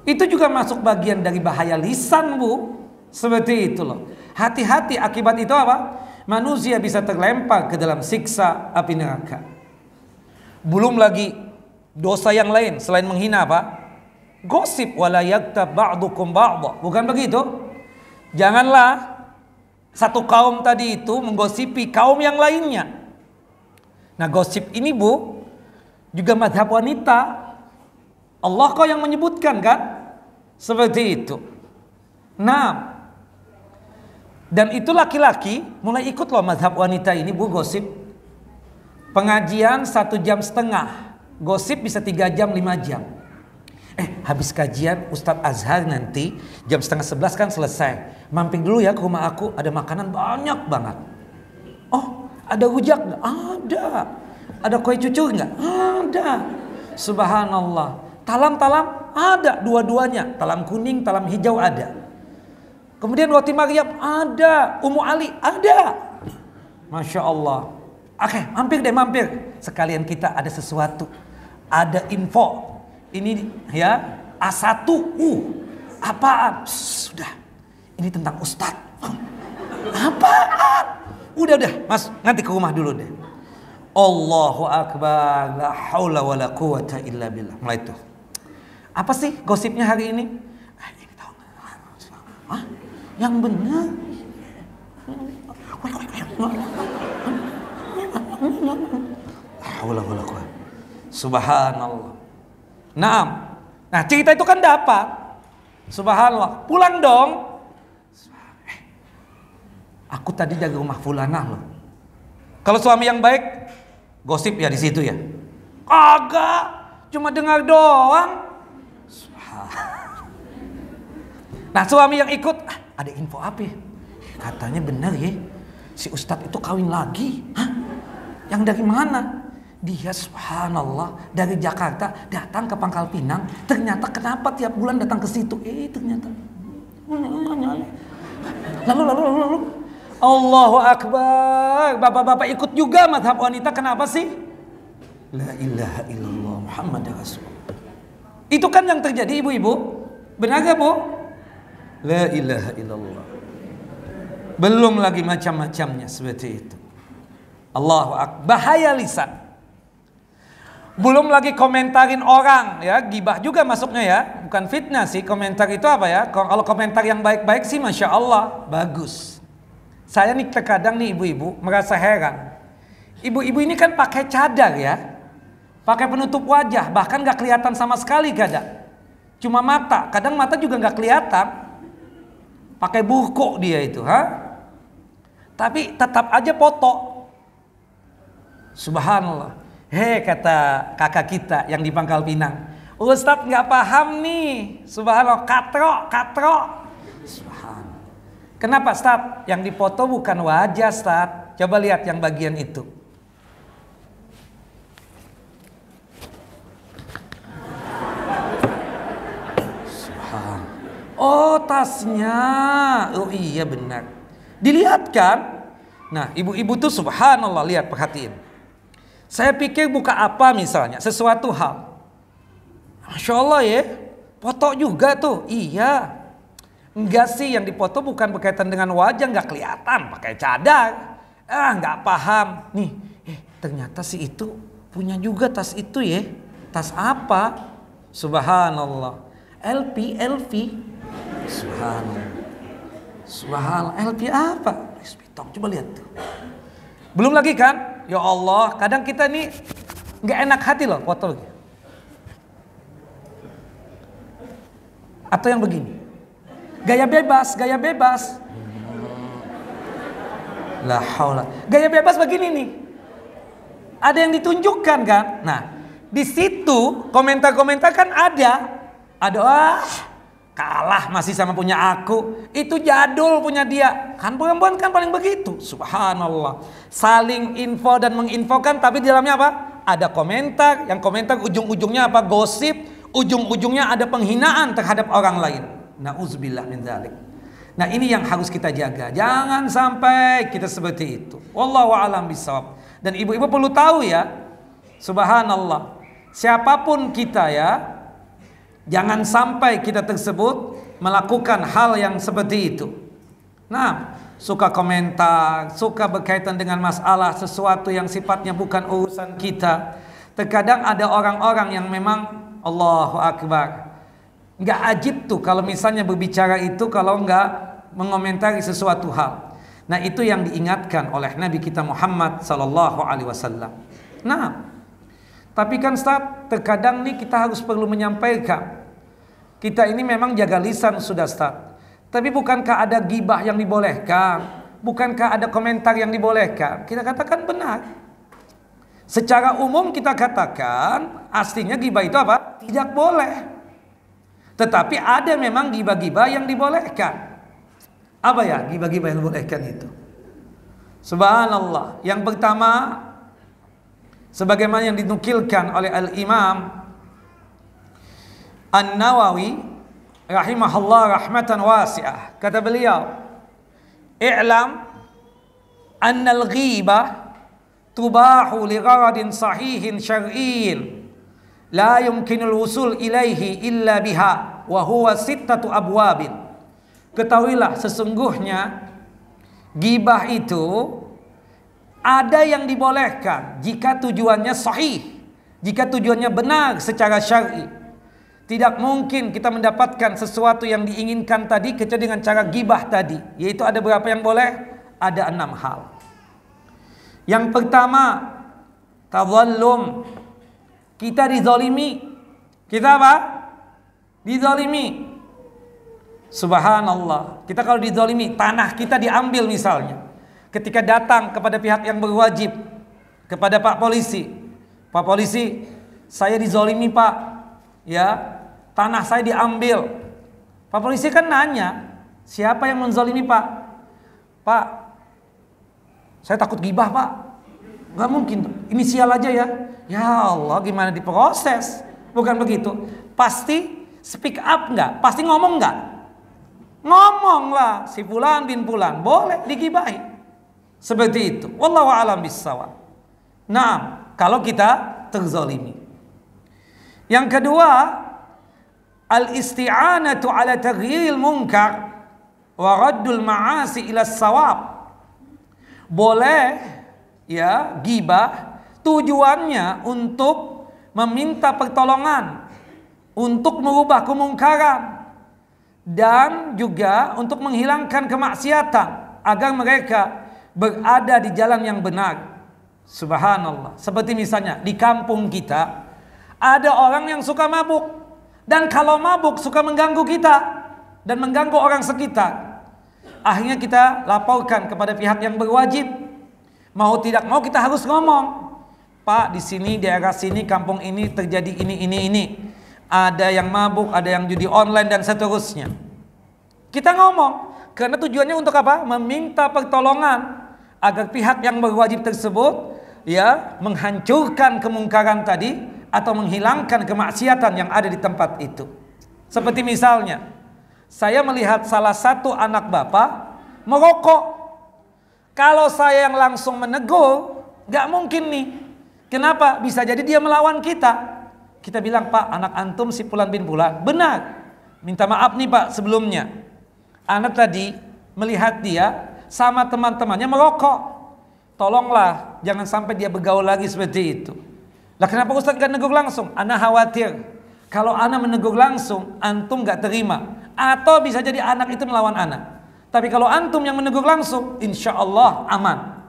Itu juga masuk bagian dari bahaya lisan, Bu. Seperti itu loh. Hati-hati, akibat itu apa? Manusia bisa terlempar ke dalam siksa api neraka. Belum lagi dosa yang lain selain menghina apa? Gosip, wala yaktab ba'dukum ba'dha. Bukan begitu? Janganlah satu kaum tadi itu menggosipi kaum yang lainnya. Nah, gosip ini, Bu, juga mazhab wanita. Allah kok yang menyebutkan kan? Seperti itu. Nah, dan itu laki-laki mulai ikut loh mazhab wanita ini, Bu, gosip. Pengajian 1,5 jam, gosip bisa 3 jam 5 jam. Habis kajian Ustadz Azhar nanti jam 10:30 kan selesai. Mampir dulu ya ke rumah aku, ada makanan banyak banget. Oh, ada rujak nggak? Ada. Ada kue cucur nggak? Ada. Subhanallah. Talam-talam ada dua-duanya. Talam kuning, talam hijau ada. Kemudian roti Maryam ada. Ummu Ali ada. Masya Allah. Oke, mampir. Sekalian kita ada sesuatu. Ada info. Ini ya A1. Apaan? Sudah. Ini tentang Ustadz. Apaan? Udah Mas, nanti ke rumah dulu deh. Allahu akbar, la haula wala quwata illa billah. Mulai itu. Apa sih gosipnya hari ini? Ini tahu nggak? Yang benar. Haula wala quwata. Subhanallah. Nah, cerita itu kan dapat. Subhanallah. Pulang dong. Aku tadi dari rumah fulanah loh. Kalau suami yang baik, gosip ya di situ ya. Kagak, cuma dengar doang. Nah, suami yang ikut, ada info apa ya? Katanya benar ya, si Ustadz itu kawin lagi. Hah? Yang dari mana? Dia subhanallah dari Jakarta datang ke Pangkal Pinang. Ternyata kenapa tiap bulan datang ke situ? Ternyata Lalu. Allahu Akbar. Bapak-bapak ikut juga mazhab wanita. Kenapa sih? La ilaha illallah Muhammad Rasulullah. Itu kan yang terjadi ibu-ibu. Benar gak bu? La ilaha illallah. Belum lagi macam-macamnya seperti itu. Allahu Akbar. Bahaya lisan. Belum lagi komentarin orang ya, gibah juga masuknya ya, bukan fitnah sih. Komentar itu apa ya? Kalau komentar yang baik-baik sih masya Allah bagus. Saya nih terkadang nih ibu-ibu merasa heran. Ibu-ibu ini kan pakai cadar ya, pakai penutup wajah, bahkan nggak kelihatan sama sekali kadang. Cuma mata, kadang mata juga nggak kelihatan. Pakai burko dia itu, tapi tetap aja foto. Subhanallah. Hei kata kakak kita yang di Pangkal Pinang, Ustadz nggak paham nih, subhanallah, katro. Subhanallah. Kenapa Ustadz? Yang dipoto bukan wajah Ustadz. Coba lihat yang bagian itu. Subhanallah. Oh tasnya, oh iya benar. Dilihat kan? Nah ibu-ibu tuh subhanallah, lihat perhatiin. Saya pikir buka apa misalnya, sesuatu hal. Masya Allah ya, foto juga tuh. Iya. Enggak sih, yang dipoto bukan berkaitan dengan wajah, nggak kelihatan, pakai cadar. Nggak paham. Nih, ternyata si itu punya juga tas itu ya. Tas apa? Subhanallah. LV. Subhanallah. LV apa? Coba lihat tuh. Belum lagi kan? Ya Allah, kadang kita nih nggak enak hati loh foto. Atau yang begini, gaya bebas. La haula. Gaya bebas begini nih. Ada yang ditunjukkan kan? Nah, di situ komentar-komentar kan ada. Kalah masih sama punya aku. Itu jadul punya dia. Kan perempuan kan paling begitu. Subhanallah. Saling info dan menginfokan, tapi di dalamnya apa? Ada komentar. Yang komentar ujung-ujungnya apa? Gosip. Ujung-ujungnya ada penghinaan terhadap orang lain. Na'udzubillah min dzalik. Nah ini yang harus kita jaga. Jangan sampai kita seperti itu. Wallahu a'lam bishawab. Dan ibu-ibu perlu tahu ya. Subhanallah. Siapapun kita ya, jangan sampai kita tersebut melakukan hal yang seperti itu. Nah, suka komentar, suka berkaitan dengan masalah sesuatu yang sifatnya bukan urusan kita. Terkadang ada orang-orang yang memang Allahu Akbar, nggak ajib tuh kalau misalnya berbicara itu kalau nggak mengomentari sesuatu hal. Nah itu yang diingatkan oleh Nabi kita Muhammad Sallallahu Alaihi Wasallam. Nah, tapi kan Ustaz, terkadang nih kita harus perlu menyampaikan. Kita ini memang jaga lisan sudah Ustaz. Tapi bukankah ada gibah yang dibolehkan? Bukankah ada komentar yang dibolehkan? Kita katakan benar. Secara umum kita katakan aslinya gibah itu apa? Tidak boleh. Tetapi ada memang gibah-gibah yang dibolehkan. Apa ya gibah-gibah yang dibolehkan itu? Subhanallah. Yang pertama, sebagaimana yang dinukilkan oleh Al-Imam An-Nawawi rahimahullah rahmatan wasi'ah, kata beliau, i'lam annal ghibah tubahu li gharadin sahihin syar'iyyin la yumkinul wusul ilaihi illa biha wa huwa sittatu abwabin. Ketahuilah sesungguhnya ghibah itu ada yang dibolehkan jika tujuannya sahih, jika tujuannya benar secara syar'i. Tidak mungkin kita mendapatkan sesuatu yang diinginkan tadi kecuali dengan cara gibah tadi. Yaitu ada berapa yang boleh? Ada 6 hal. Yang pertama, tadhallum. Kita dizalimi. Kita apa? Dizalimi. Subhanallah. Kita kalau dizalimi, tanah kita diambil misalnya. Ketika datang kepada pihak yang berwajib, kepada Pak Polisi, Pak Polisi, saya dizalimi Pak, ya, tanah saya diambil. Pak Polisi kan nanya, siapa yang menzalimi Pak? Pak, saya takut gibah Pak. Gak mungkin, inisial aja ya. Ya Allah, gimana diproses? Bukan begitu. Pasti speak up nggak? Pasti ngomong nggak? ngomonglah si fulan bin fulan, boleh digibahi. Seperti itu. Wallahu a'lam bissawab. Nah, kalau kita terzalimi. Yang kedua, al-isti'anatu ala taghyiril munkar wa raddul ma'asi ila sawab. Boleh ya gibah tujuannya untuk meminta pertolongan, untuk merubah kemungkaran, dan juga untuk menghilangkan kemaksiatan agar mereka berada di jalan yang benar. Subhanallah. Seperti misalnya di kampung kita ada orang yang suka mabuk, dan kalau mabuk suka mengganggu kita dan mengganggu orang sekitar. Akhirnya kita laporkan kepada pihak yang berwajib. Mau tidak mau kita harus ngomong, Pak, di sini daerah sini kampung ini terjadi ini. Ada yang mabuk, ada yang judi online dan seterusnya. Kita ngomong karena tujuannya untuk apa? Meminta pertolongan agar pihak yang berwajib tersebut ya menghancurkan kemungkaran tadi atau menghilangkan kemaksiatan yang ada di tempat itu. Seperti misalnya, saya melihat salah satu anak bapak merokok. Kalau saya yang langsung menegur, gak mungkin nih. Kenapa? Bisa jadi dia melawan kita. Kita bilang, Pak, anak antum si fulan bin fulan. Benar. Minta maaf nih Pak sebelumnya. Anak tadi melihat dia sama teman-temannya merokok. Tolonglah, jangan sampai dia bergaul lagi seperti itu. Lah kenapa Ustaz gak negur langsung? Ana khawatir kalau ana menegur langsung, antum gak terima. Atau bisa jadi anak itu melawan ana. Tapi kalau antum yang menegur langsung, insya Allah aman.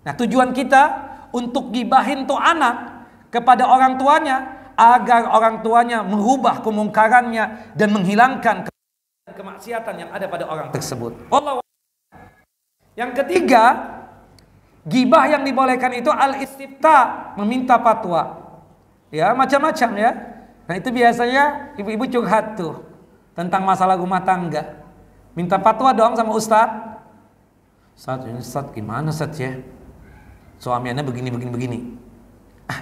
Nah, tujuan kita untuk gibahin tuh anak kepada orang tuanya agar orang tuanya merubah kemungkarannya dan menghilangkan kemaksiatan yang ada pada orang tersebut. Allah. Yang ketiga, gibah yang dibolehkan itu al-istifta, meminta fatwa. Ya, macam-macam ya. Nah, itu biasanya ibu-ibu curhat tuh tentang masalah rumah tangga. Minta fatwa dong sama Ustadz. Ustadz gimana Ustadz ya? Suaminya begini.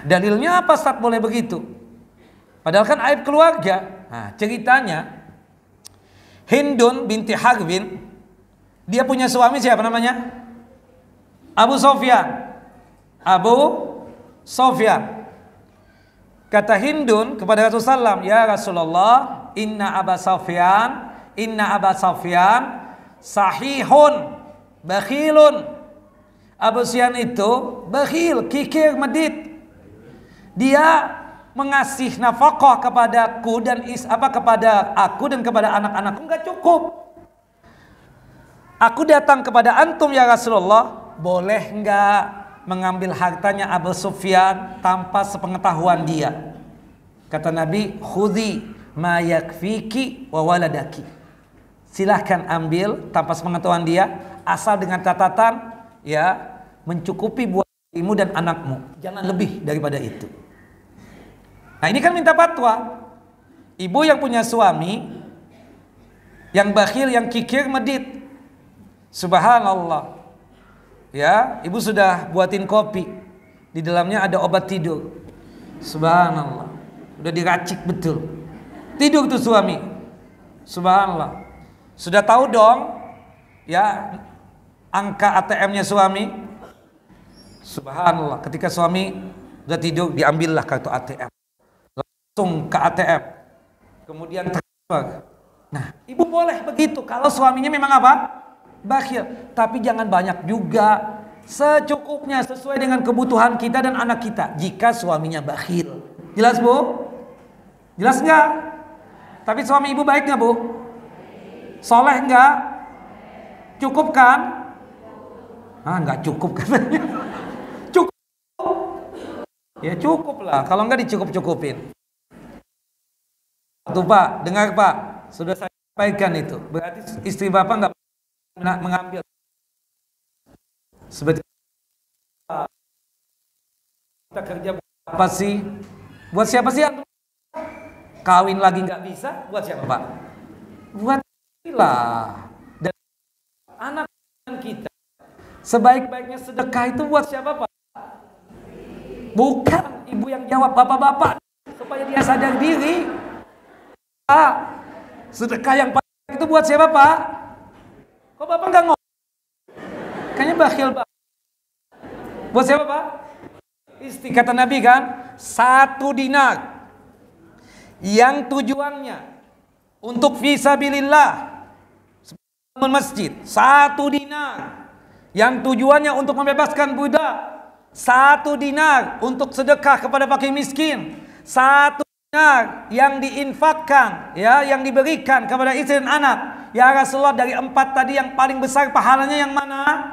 Dalilnya apa Ustadz boleh begitu? Padahal kan aib keluarga. Nah, ceritanya Hindun binti Harbin, dia punya suami siapa namanya? Abu Sofyan. Kata Hindun kepada Rasulullah, ya Rasulullah, inna Aba Sofyan sahihun bakhilun. Abu Sufyan itu bakhil, kikir, medit. Dia mengasih nafkah kepadaku dan kepada aku dan kepada anak-anakku enggak cukup. Aku datang kepada antum ya Rasulullah, boleh enggak mengambil hartanya Abu Sufyan tanpa sepengetahuan dia? Kata Nabi, khudhi ma yakfiki wa waladaki. Silahkan ambil tanpa sepengetahuan dia, asal dengan catatan ya mencukupi buat dirimu dan anakmu, jangan lebih daripada itu. Nah, ini kan minta fatwa. Ibu yang punya suami yang bakhil, yang kikir, medit, subhanallah ya, ibu sudah buatin kopi, di dalamnya ada obat tidur, subhanallah, udah diracik betul, tidur tuh suami, subhanallah. Sudah tahu dong ya angka ATM-nya suami, subhanallah. Ketika suami udah tidur, diambillah kartu ATM, langsung ke ATM, kemudian transfer. Nah, ibu boleh begitu kalau suaminya memang apa? Bakhil. Tapi jangan banyak juga, secukupnya sesuai dengan kebutuhan kita dan anak kita. Jika suaminya bakhil, jelas Bu? Jelas nggak? Tapi suami ibu baik nggak Bu? Soleh nggak? Cukup kan? Nggak cukup katanya. Cukup. Ya cukup lah. Kalau nggak dicukup-cukupin. Tuh Pak, dengar Pak, sudah saya sampaikan itu. Berarti istri Bapak nggak pernah mengambil. Seperti kita kerja buat apa sih? Buat siapa sih? Kawin lagi nggak bisa, buat siapa Pak? Buat lah. Dan anak kita, sebaik-baiknya sedekah itu buat siapa Pak? Bukan ibu yang jawab, bapak-bapak, supaya dia sadar diri. Pak, sedekah yang paling itu buat siapa Pak? Kok Bapak nggak ngomong? Kayaknya bakhil Pak. Buat siapa Pak? Istri, kata Nabi kan, 1 dinar yang tujuannya untuk fisabilillah masjid, 1 dinar yang tujuannya untuk membebaskan budak, 1 dinar untuk sedekah kepada fakir miskin, 1 dinar yang diinfakkan, ya, yang diberikan kepada istri dan anak. Ya Rasulullah, dari 4 tadi yang paling besar pahalanya yang mana?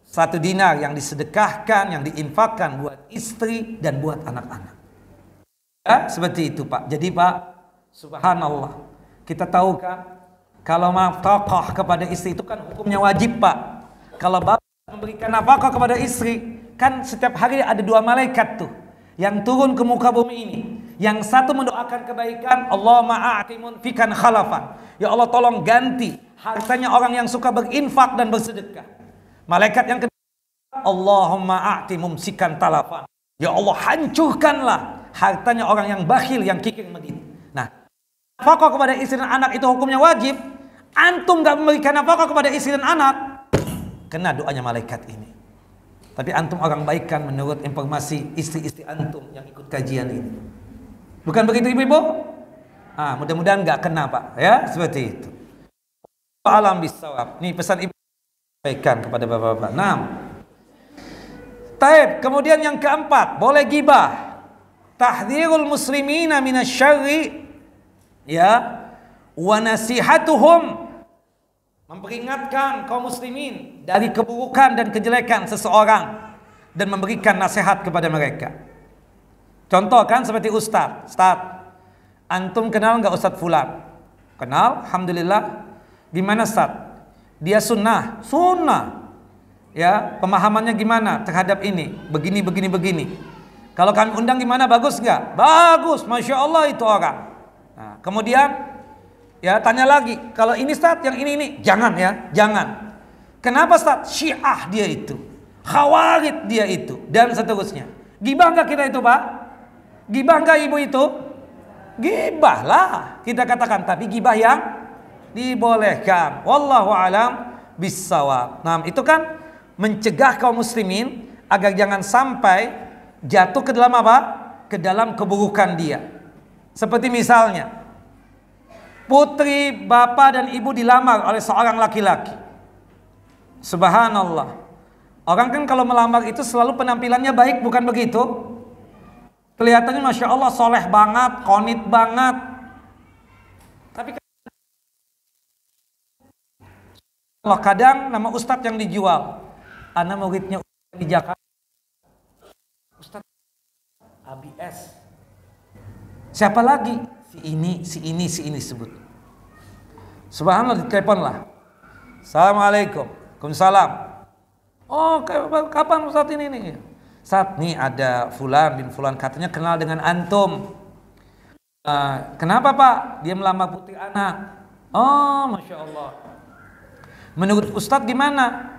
1 dinar yang disedekahkan, yang diinfakkan buat istri dan buat anak-anak. Ya, seperti itu Pak. Jadi Pak, subhanallah, kita tahu kan, kalau nafkah kepada istri itu kan hukumnya wajib Pak. Kalau bapak memberikan nafkah kepada istri, kan setiap hari ada 2 malaikat tuh yang turun ke muka bumi ini. Yang satu mendoakan kebaikan, Allahumma a'ti munfikan khalafan. Ya Allah, tolong ganti hartanya orang yang suka berinfak dan bersedekah. Malaikat yang kedua, Allahumma a'ti mumsikan talafan. Ya Allah, hancurkanlah hartanya orang yang bakhil, yang kikir medit. Nah, nafkah kepada istri dan anak itu hukumnya wajib. Antum gak memberikan nafkah kepada istri dan anak, kena doanya malaikat ini. Tapi antum orang baik kan, menurut informasi istri-istri antum yang ikut kajian ini. Bukan begitu ibu-ibu? Mudah-mudahan gak kena Pak, ya, seperti itu. Alam bisawab. Nih pesan ibu sampaikan kepada bapak-bapak. Taib. Kemudian yang keempat, boleh gibah. Tahdhirul muslimina minasyarri, ya, wa nasihatuhum, memperingatkan kaum muslimin dari keburukan dan kejelekan seseorang dan memberikan nasihat kepada mereka. Contoh kan seperti Ustaz, antum kenal nggak Ustaz Fulan? Kenal, alhamdulillah. Gimana Ustaz? Dia sunnah, ya, pemahamannya gimana terhadap ini? Begini. Kalau kami undang gimana? Bagus nggak? Bagus, masya Allah itu orang. Nah, kemudian ya tanya lagi, kalau ini Ustaz, yang ini, jangan ya, jangan. Kenapa Ustaz? Syiah dia itu, Khawarij dia itu, dan seterusnya. Gibah nggak kita itu Pak? Gibah nggak ibu itu? Gibah lah kita katakan, tapi gibah yang dibolehkan. Wallahu alam bissawab. Nah, itu kan mencegah kaum muslimin agar jangan sampai jatuh ke dalam apa? Ke dalam keburukan dia. Seperti misalnya, putri bapak dan ibu dilamar oleh seorang laki-laki. Subhanallah. Orang kan kalau melamar itu selalu penampilannya baik, bukan begitu? Kelihatannya masya Allah soleh banget, konit banget. Tapi kalau kadang nama ustadz yang dijual, ana muridnya di Jakarta, Ustadz ABS. Siapa lagi? Si ini sebut. Subhanallah, ditelepon lah. Assalamualaikum. Waalaikumsalam. Oh, kapan Ustadz ini? Ustadz, nih ada Fulan bin Fulan, katanya kenal dengan antum. Kenapa Pak? Dia melamar putri anak. Oh, masya Allah. Menurut Ustadz gimana?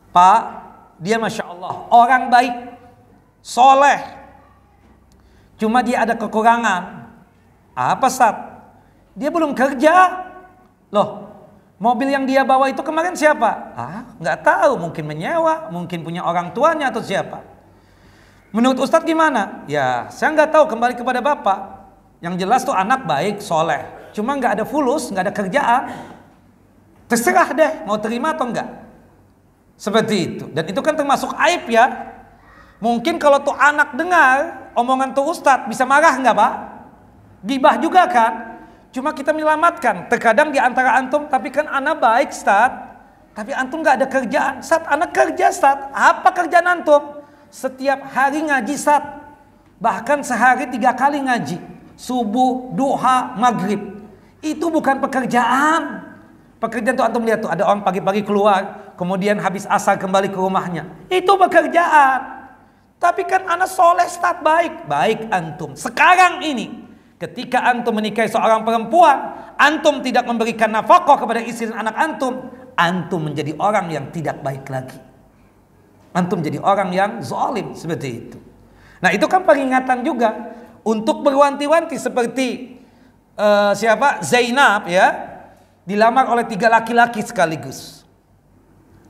Pak, dia masya Allah orang baik, soleh. Cuma dia ada kekurangan. Apa Ustadz? Dia belum kerja. Loh, mobil yang dia bawa itu kemarin siapa? Nggak tahu, mungkin menyewa, mungkin punya orang tuanya atau siapa. Menurut Ustadz gimana? Ya, saya nggak tahu, kembali kepada Bapak. Yang jelas tuh anak baik, soleh. Cuma nggak ada fulus, nggak ada kerjaan. Terserah deh, mau terima atau enggak. Seperti itu. Dan itu kan termasuk aib ya. Mungkin kalau tuh anak dengar omongan tuh Ustadz, bisa marah nggak Pak? Gibah juga kan? Cuma kita menyelamatkan. Terkadang di antara antum, tapi kan anak baik Ustaz, tapi antum gak ada kerjaan. Ustaz, anak kerja Ustaz. Apa kerjaan antum? Setiap hari ngaji Ustaz. Bahkan sehari 3 kali ngaji. Subuh, duha, maghrib. Itu bukan pekerjaan. Pekerjaan tuh antum lihat tuh, ada orang pagi-pagi keluar, kemudian habis asar kembali ke rumahnya. Itu pekerjaan. Tapi kan anak soleh Ustaz, baik. Baik antum. Sekarang ini, ketika antum menikahi seorang perempuan, antum tidak memberikan nafkah kepada istri dan anak antum menjadi orang yang tidak baik lagi. Antum jadi orang yang zalim, seperti itu. Nah, itu kan peringatan juga untuk berwanti-wanti seperti siapa? Zainab ya. dilamar oleh 3 laki-laki sekaligus.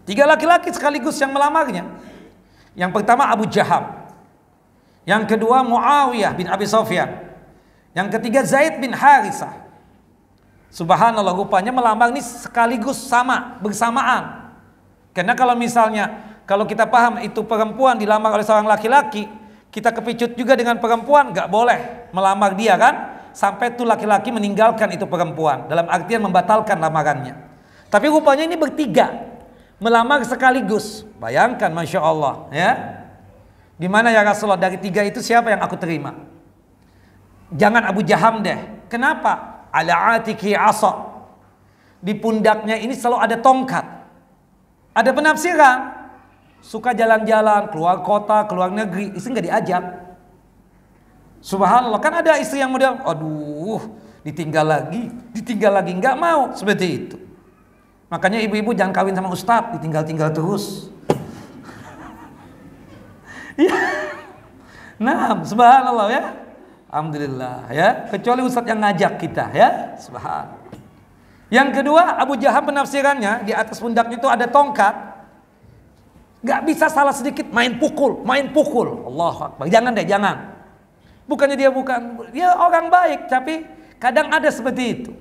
3 laki-laki sekaligus yang melamarnya. Yang pertama Abu Jaham, yang kedua Muawiyah bin Abi Sufyan, yang ketiga Zaid bin Harithah. Subhanallah, rupanya melamar ini sekaligus bersamaan. Karena kalau kita paham itu perempuan dilamar oleh seorang laki-laki, kita kepicut juga dengan perempuan, nggak boleh melamar dia kan, sampai itu laki-laki meninggalkan itu perempuan, dalam artian membatalkan lamarannya. Tapi rupanya ini bertiga melamar sekaligus. Bayangkan, masya Allah, ya. Gimana ya Rasulullah, dari 3 itu siapa yang aku terima? Jangan Abu Jaham deh. Kenapa? Ala atiki asa. Di pundaknya ini selalu ada tongkat. Ada penafsiran, suka jalan-jalan, keluar kota, keluar negeri, istri nggak diajak. Subhanallah, kan ada istri yang model, aduh, ditinggal lagi, nggak mau, seperti itu. Makanya ibu-ibu jangan kawin sama ustadz, ditinggal-tinggal terus. Ya. Nah, subhanallah ya. Alhamdulillah ya, kecuali ustadz yang ngajak kita ya, subhanallah. Yang kedua, Abu Jaham penafsirannya, di atas pundaknya itu ada tongkat. Gak bisa salah sedikit main pukul. Allahu Akbar. Jangan deh, jangan. Bukannya dia orang baik, tapi kadang ada seperti itu.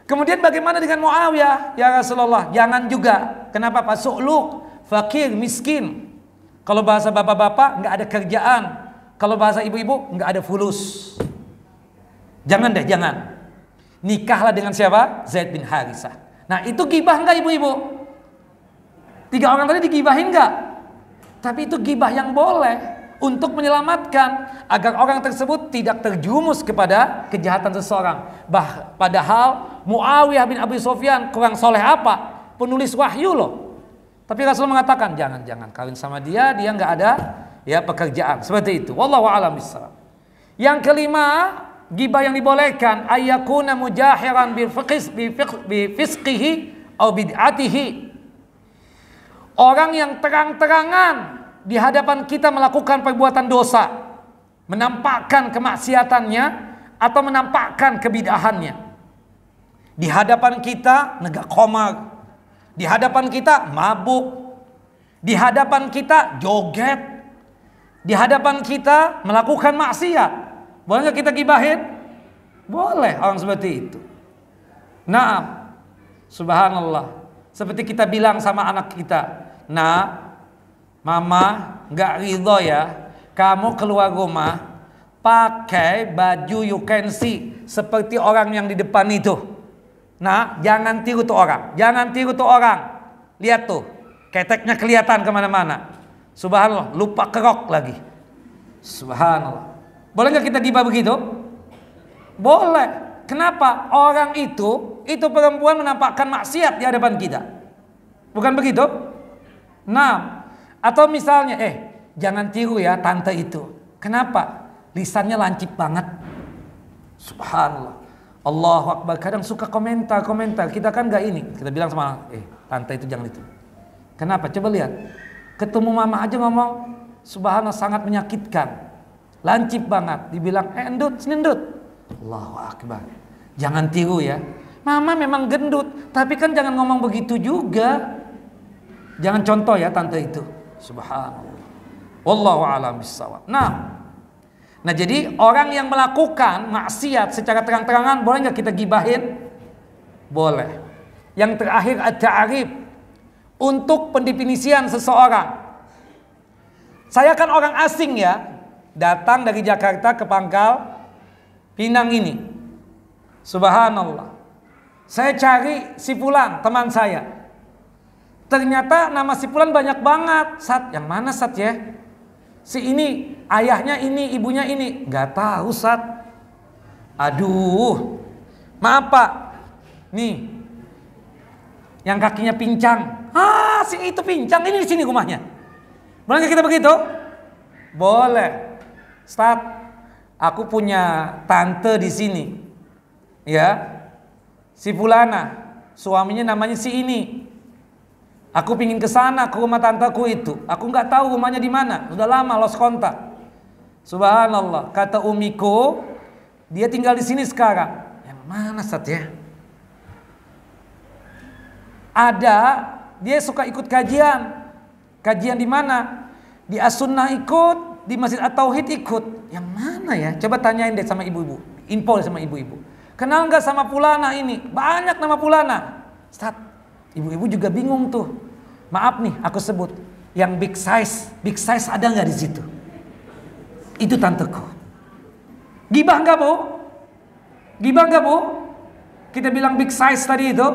Kemudian bagaimana dengan Muawiyah? Ya Rasulullah, jangan juga. Kenapa Pak? Su'luk, fakir, miskin. Kalau bahasa bapak-bapak, nggak ada kerjaan. Kalau bahasa ibu-ibu, nggak ada fulus. Jangan deh, jangan. Nikahlah dengan siapa? Zaid bin Harithah. Nah, itu gibah nggak ibu-ibu? 3 orang tadi digibahin nggak? Tapi itu gibah yang boleh untuk menyelamatkan agar orang tersebut tidak terjumus kepada kejahatan seseorang. Padahal Muawiyah bin Abi Sufyan kurang soleh apa? Penulis wahyu loh. Tapi Rasul mengatakan jangan kawin sama dia nggak ada ya pekerjaan. Seperti itu. Wallahu a'lam bishawab. Yang kelima, gibah yang dibolehkan ayyakuna mujahiran bi fisqihi atau bid'atihi. Orang yang terang-terangan di hadapan kita melakukan perbuatan dosa, menampakkan kemaksiatannya atau menampakkan kebid'ahannya. Di hadapan kita negak khamar, di hadapan kita mabuk, di hadapan kita joget, di hadapan kita melakukan maksiat. Boleh nggak kita gibahin? Boleh orang seperti itu. Naam, subhanallah. Seperti kita bilang sama anak kita, nah, mama nggak ridho ya kamu keluar rumah pakai baju you can see seperti orang yang di depan itu. Nah, jangan tiru tuh orang, lihat tuh keteknya kelihatan kemana-mana. Subhanallah, lupa kerok lagi. Subhanallah. Boleh nggak kita gibah begitu? Boleh. Kenapa? Orang itu perempuan menampakkan maksiat di hadapan kita. Bukan begitu? Nah, atau misalnya, jangan tiru ya tante itu. Kenapa? Lisannya lancip banget. Subhanallah. Allahu Akbar. Kadang suka komentar. Kita kan nggak ini. Kita bilang sama tante itu jangan itu. Kenapa? Coba lihat. Ketemu mama aja ngomong, subhanallah sangat menyakitkan. Lancip banget. Dibilang, endut, senendut. Allahu Akbar. Jangan tiru ya. Mama memang gendut, tapi kan jangan ngomong begitu juga. Jangan contoh ya tante itu. Subhanallah. Wallahu a'lam bishawab. Nah, jadi orang yang melakukan maksiat secara terang-terangan boleh nggak kita gibahin? Boleh. Yang terakhir at-ta'rif, untuk pendefinisian seseorang. Saya kan orang asing ya, datang dari Jakarta ke Pangkal Pinang ini. Subhanallah. Saya cari si fulan, teman saya. Ternyata nama si fulan banyak banget. Sat, yang mana Sat ya? Si ini, ayahnya ini, ibunya ini. Gak tahu Sat. Aduh. Maaf Pak. Nih. Yang kakinya pincang. Si itu pincang. Ini di sini rumahnya. Boleh gak kita begitu? Boleh. Sat, aku punya tante di sini. Ya. Si fulana, suaminya namanya si ini. Aku pingin ke sana ke rumah tanteku itu. Aku nggak tahu rumahnya di mana. Sudah lama lost kontak. Subhanallah. Kata umiku, dia tinggal di sini sekarang. Yang mana Sat ya? Ada dia suka ikut kajian. Kajian di mana? Di As-Sunnah ikut, di Masjid At-Tauhid ikut. Yang mana ya? Coba tanyain deh sama ibu-ibu. Info sama ibu-ibu. Kenal nggak sama Fulana ini? Banyak nama Fulana. Ustaz, ibu-ibu juga bingung tuh. Maaf nih, aku sebut. Yang big size ada nggak di situ? Itu tanteku. Gibah nggak bu? Gibah nggak bu? Kita bilang big size tadi itu.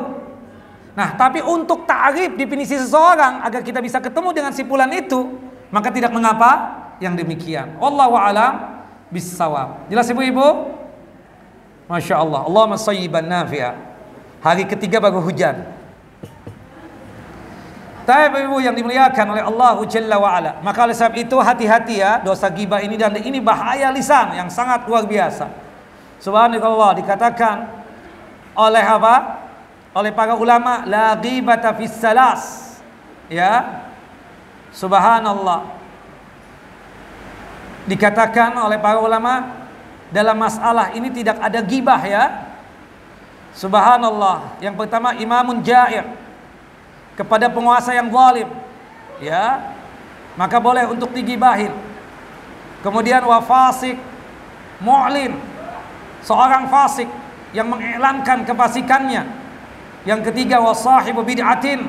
Nah, tapi untuk ta'rif definisi seseorang agar kita bisa ketemu dengan si fulan itu, maka tidak mengapa yang demikian. Wallahu a'lam bissawab. Jelas ibu-ibu? Masya Allah. Allahumma shayyiban nafi'a. Hari ketiga baru hujan. Tapi ibu yang dimuliakan oleh Allah Jalla wa Ala. Maka oleh sebab itu hati-hati ya dosa ghibah ini, dan ini bahaya lisan yang sangat luar biasa. Subhanallah, dikatakan oleh apa? Oleh para ulama, la ghibata fis salas. Ya. Subhanallah. Dikatakan oleh para ulama dalam masalah ini tidak ada ghibah ya. Subhanallah. Yang pertama, imamun ja'ir, kepada penguasa yang zalim. Ya. Maka boleh untuk digibahin. Kemudian wa fasik mu'lin, seorang fasik yang mengiklankan kefasikannya. Yang ketiga, wasahibu bid'atin,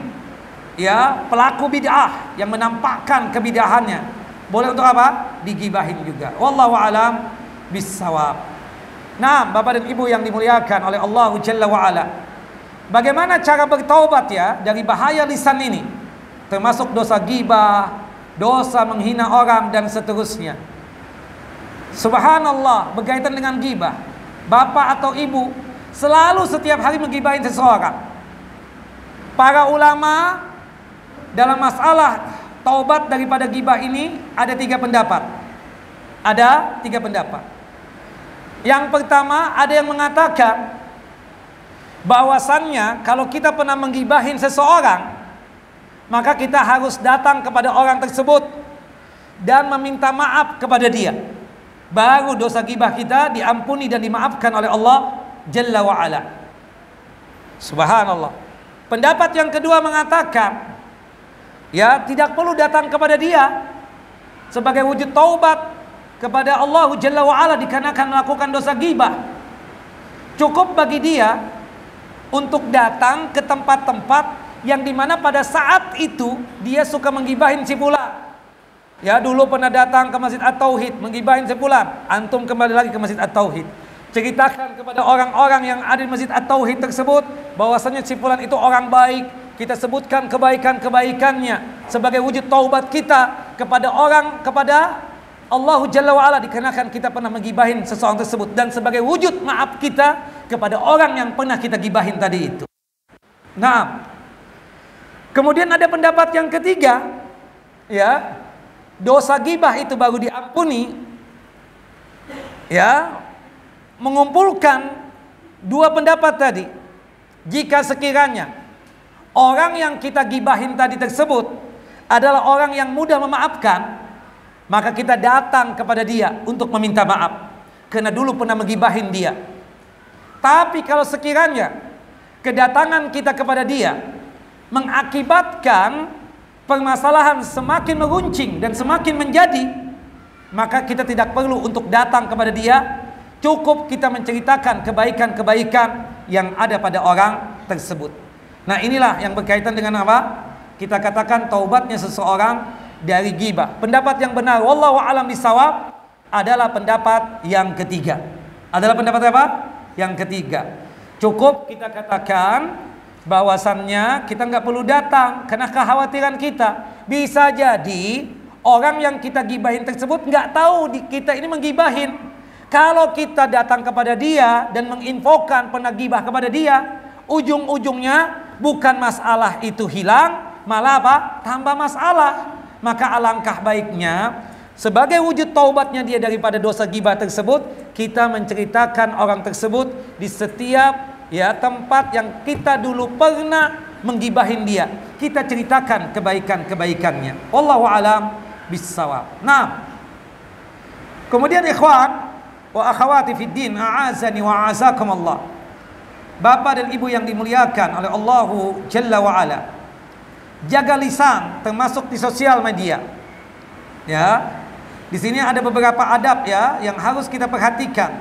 ya, pelaku bid'ah yang menampakkan kebid'ahannya. Boleh untuk apa? Digibahin juga. Wallahu a'lam bissawab. Nah, Bapak dan Ibu yang dimuliakan oleh Allah Jalla wa Ala. Bagaimana cara bertaubat ya dari bahaya lisan ini? Termasuk dosa ghibah, dosa menghina orang dan seterusnya. Subhanallah, berkaitan dengan ghibah. Bapak atau ibu selalu setiap hari menggibahin seseorang. Para ulama dalam masalah taubat daripada ghibah ini ada 3 pendapat. Ada 3 pendapat. Yang pertama, ada yang mengatakan bahwasannya kalau kita pernah menggibahin seseorang, maka kita harus datang kepada orang tersebut dan meminta maaf kepada dia. Baru dosa ghibah kita diampuni dan dimaafkan oleh Allah Jalla wa Ala. Subhanallah. Pendapat yang kedua mengatakan, ya, tidak perlu datang kepada dia sebagai wujud taubat kepada Allah Jalla wa Ala dikarenakan melakukan dosa ghibah. Cukup bagi dia untuk datang ke tempat-tempat yang dimana pada saat itu dia suka menggibahin si fulan. Ya, dulu pernah datang ke Masjid At-Tauhid menggibahin si fulan. Antum kembali lagi ke Masjid At-Tauhid. Ceritakan kepada orang-orang yang ada di Masjid At-Tauhid tersebut bahwasanya si fulan itu orang baik. Kita sebutkan kebaikan-kebaikannya sebagai wujud taubat kita kepada Allah Jalla wa Ala dikarenakan kita pernah menggibahin seseorang tersebut, dan sebagai wujud maaf kita kepada orang yang pernah kita gibahin tadi itu. Nah, kemudian ada pendapat yang ketiga, ya, dosa ghibah itu baru diampuni, ya, mengumpulkan 2 pendapat tadi. Jika sekiranya orang yang kita gibahin tadi tersebut adalah orang yang mudah memaafkan, maka kita datang kepada dia untuk meminta maaf karena dulu pernah menggibahin dia. Tapi kalau sekiranya kedatangan kita kepada dia mengakibatkan permasalahan semakin meruncing dan semakin menjadi, maka kita tidak perlu untuk datang kepada dia. Cukup kita menceritakan kebaikan-kebaikan yang ada pada orang tersebut. Nah, inilah yang berkaitan dengan apa? Kita katakan taubatnya seseorang dari ghibah. Pendapat yang benar, wallahu a'lam bissawab, adalah pendapat yang ketiga. Adalah pendapat apa? Yang ketiga. Cukup kita katakan bahwasannya kita nggak perlu datang karena kekhawatiran kita. Bisa jadi orang yang kita gibahin tersebut nggak tahu kita ini menggibahin. Kalau kita datang kepada dia dan menginfokan pernah ghibah kepada dia, ujung-ujungnya bukan masalah itu hilang, malah apa? Tambah masalah. Maka alangkah baiknya sebagai wujud taubatnya dia daripada dosa ghibah tersebut, kita menceritakan orang tersebut di setiap ya tempat yang kita dulu pernah menggibahin dia. Kita ceritakan kebaikan-kebaikannya. Wallahu a'lam bissawab. Nah, kemudian ikhwan wa akhawati fid din, a'azani wa a'azakum Allah. Bapak dan Ibu yang dimuliakan oleh Allahu Jalla wa Ala, jaga lisan termasuk di sosial media. Ya. Di sini ada beberapa adab ya yang harus kita perhatikan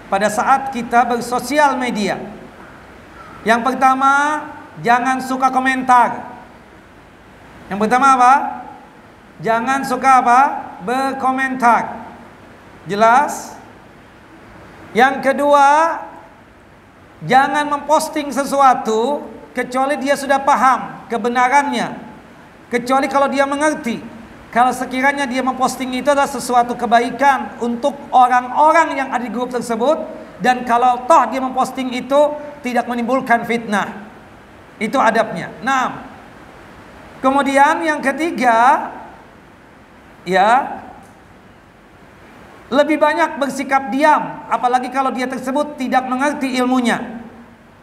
pada saat kita bersosial media. Yang pertama, jangan suka komentar. Yang pertama apa? Jangan suka apa? Berkomentar. Jelas? Yang kedua, jangan memposting sesuatu kecuali dia sudah paham kebenarannya, kecuali kalau dia mengerti. Kalau sekiranya dia memposting itu adalah sesuatu kebaikan untuk orang-orang yang ada di grup tersebut, dan kalau toh dia memposting itu tidak menimbulkan fitnah, itu adabnya. Nah, kemudian yang ketiga, ya, lebih banyak bersikap diam, apalagi kalau dia tersebut tidak mengerti ilmunya.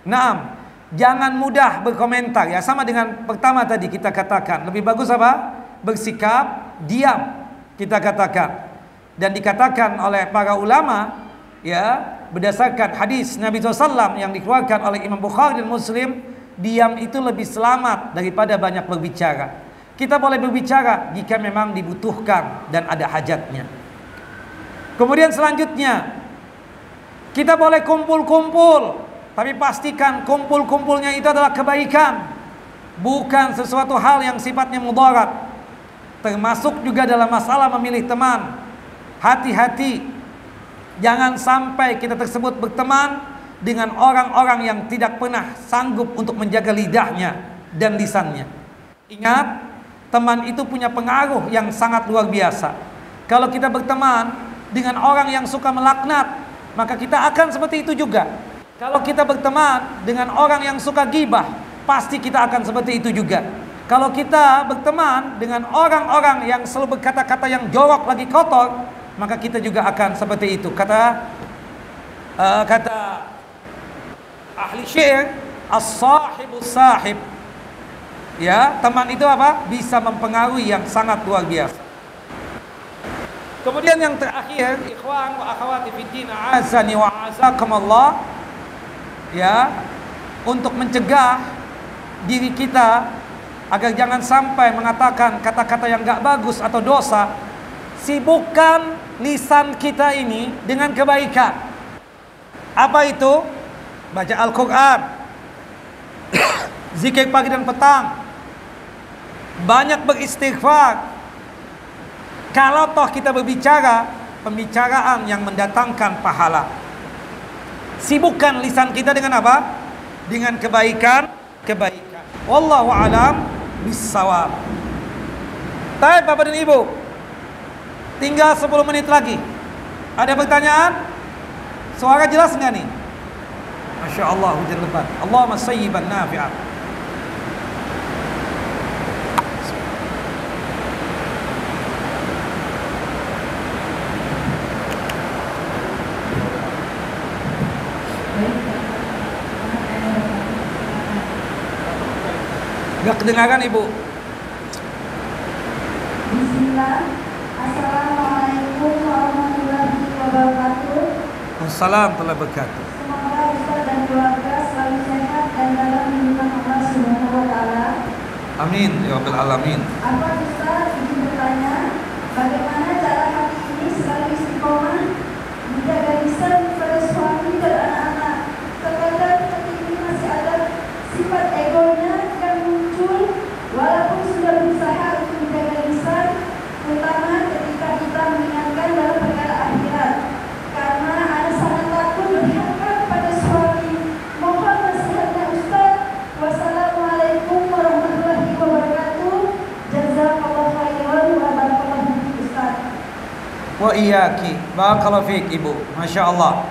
Nah, jangan mudah berkomentar ya, sama dengan pertama tadi kita katakan, lebih bagus apa? Bersikap diam, kita katakan. Dan dikatakan oleh para ulama ya, berdasarkan hadis Nabi SAW yang dikeluarkan oleh Imam Bukhari dan Muslim, diam itu lebih selamat daripada banyak berbicara. Kita boleh berbicara jika memang dibutuhkan dan ada hajatnya. Kemudian selanjutnya, kita boleh kumpul-kumpul, tapi pastikan kumpul-kumpulnya itu adalah kebaikan, bukan sesuatu hal yang sifatnya mudarat. Termasuk juga dalam masalah memilih teman. Hati-hati, jangan sampai kita tersebut berteman dengan orang-orang yang tidak pernah sanggup untuk menjaga lidahnya dan lisannya. Ingat, teman itu punya pengaruh yang sangat luar biasa. Kalau kita berteman dengan orang yang suka melaknat, maka kita akan seperti itu juga. Kalau kita berteman dengan orang yang suka gibah, pasti kita akan seperti itu juga. Kalau kita berteman dengan orang-orang yang selalu berkata-kata yang jorok lagi kotor, maka kita juga akan seperti itu. Kata ahli syair, as-sahibus sahib. Ya, teman itu apa? Bisa mempengaruhi yang sangat luar biasa. Kemudian yang terakhir, ikhwan wa akhwati fiddin, azani wa azakumullah, ya, untuk mencegah diri kita agar jangan sampai mengatakan kata-kata yang gak bagus atau dosa, sibukkan lisan kita ini dengan kebaikan. Apa itu? Baca Al-Quran, zikir pagi dan petang, banyak beristighfar. Kalau toh kita berbicara, pembicaraan yang mendatangkan pahala. Sibukkan lisan kita dengan apa? Dengan kebaikan. Wallahu a'lam bissawab. Baik Bapak dan Ibu, tinggal 10 menit lagi. Ada pertanyaan? Suara jelas enggak nih? Masya Allah, hujan lebat. Allahumma sayyiban nafi'an. Gak kedengaran Ibu. Bismillah. Assalamualaikum warahmatullahi wabarakatuh. Assalamualaikum warahmatullahi wabarakatuh. Semoga Ustaz dan keluarga selalu sehat dan dalam lindungan Allah Subhanahu wa taala. Amin ya rabbal alamin. Apa Ustaz izin bertanya, bagaimana cara hati ini selalu istiqomah menjaga lisan pada suami dan anak-anak? Terkadang hati ini masih ada sifat egonya yang muncul walaupun sudah berusaha untuk menjaga lisan, terutama ketika kita mengingatkan dalam perkara akhirat. Karena ada sangat takut berhaka pada suami. Mohon nasihatnya Ustaz. Wassalamualaikum warahmatullahi wabarakatuh. Jazakallahu khairan wa barakallahu fiik Ustaz. Wa iyyaki. Barakallahu fiik Ibu. Masya Allah.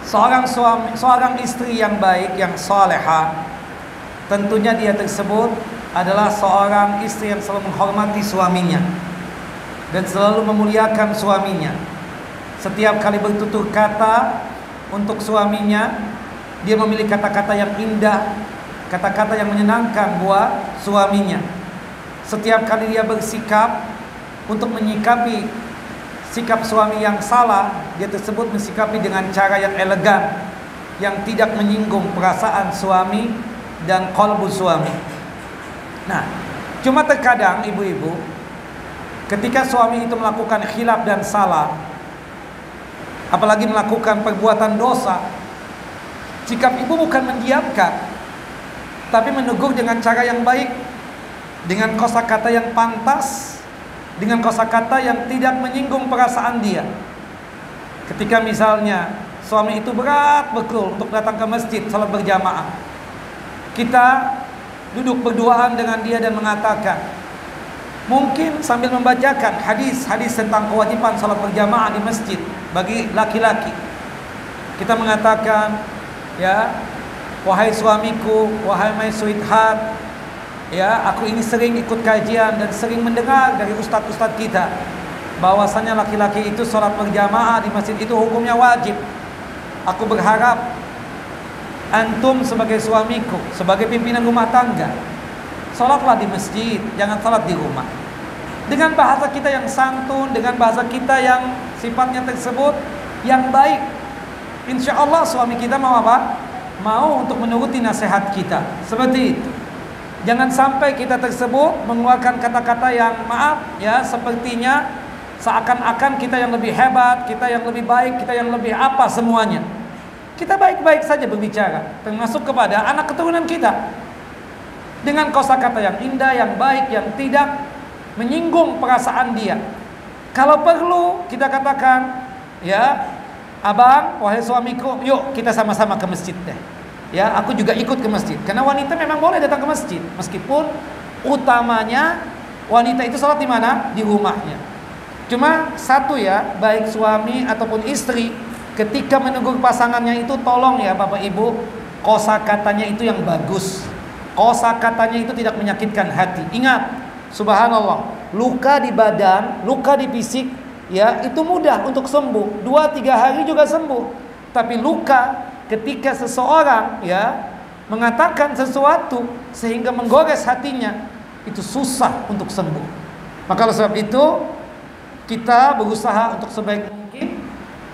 Seorang istri yang baik, yang salehah, tentunya dia tersebut adalah seorang istri yang selalu menghormati suaminya dan selalu memuliakan suaminya. Setiap kali bertutur kata untuk suaminya, dia memilih kata-kata yang indah, kata-kata yang menyenangkan buat suaminya. Setiap kali dia bersikap untuk menyikapi sikap suami yang salah, dia tersebut mensikapi dengan cara yang elegan. yang tidak menyinggung perasaan suami dan qalbu suami. Nah, cuma terkadang ibu-ibu, ketika suami itu melakukan khilaf dan salah, apalagi melakukan perbuatan dosa, sikap ibu bukan mendiamkan, tapi menegur dengan cara yang baik, dengan kosakata yang pantas, dengan kosakata yang tidak menyinggung perasaan dia. Ketika misalnya suami itu berat betul untuk datang ke masjid salat berjamaah, kita duduk berduaan dengan dia dan mengatakan, mungkin sambil membacakan hadis-hadis tentang kewajiban salat berjamaah di masjid bagi laki-laki, kita mengatakan, ya, wahai suamiku, wahai my sweetheart, ya, aku ini sering ikut kajian dan sering mendengar dari ustadz-ustadz kita bahwasanya laki-laki itu sholat berjamaah di masjid itu hukumnya wajib. Aku berharap antum sebagai suamiku, sebagai pimpinan rumah tangga, sholatlah di masjid, jangan sholat di rumah. Dengan bahasa kita yang santun, dengan bahasa kita yang sifatnya tersebut yang baik, insya Allah suami kita mau apa? Mau untuk menuruti nasihat kita. Seperti itu. Jangan sampai kita tersebut mengeluarkan kata-kata yang maaf, ya, sepertinya seakan-akan kita yang lebih hebat, kita yang lebih baik, kita yang lebih apa semuanya. Kita baik-baik saja berbicara, termasuk kepada anak keturunan kita, dengan kosakata yang indah, yang baik, yang tidak menyinggung perasaan dia. Kalau perlu kita katakan, ya, abang, wahai suamiku, yuk kita sama-sama ke masjid deh. Ya, aku juga ikut ke masjid. Karena wanita memang boleh datang ke masjid, meskipun utamanya wanita itu sholat di mana? Di rumahnya. Cuma satu, ya, baik suami ataupun istri, ketika menegur pasangannya itu tolong ya Bapak Ibu, kosakatanya itu yang bagus. Kosakatanya itu tidak menyakitkan hati. Ingat, subhanallah, luka di badan, luka di fisik, ya, itu mudah untuk sembuh. 2-3 hari juga sembuh. Tapi luka ketika seseorang, ya, mengatakan sesuatu sehingga menggores hatinya, itu susah untuk sembuh. Maka oleh sebab itu kita berusaha untuk sebaik mungkin,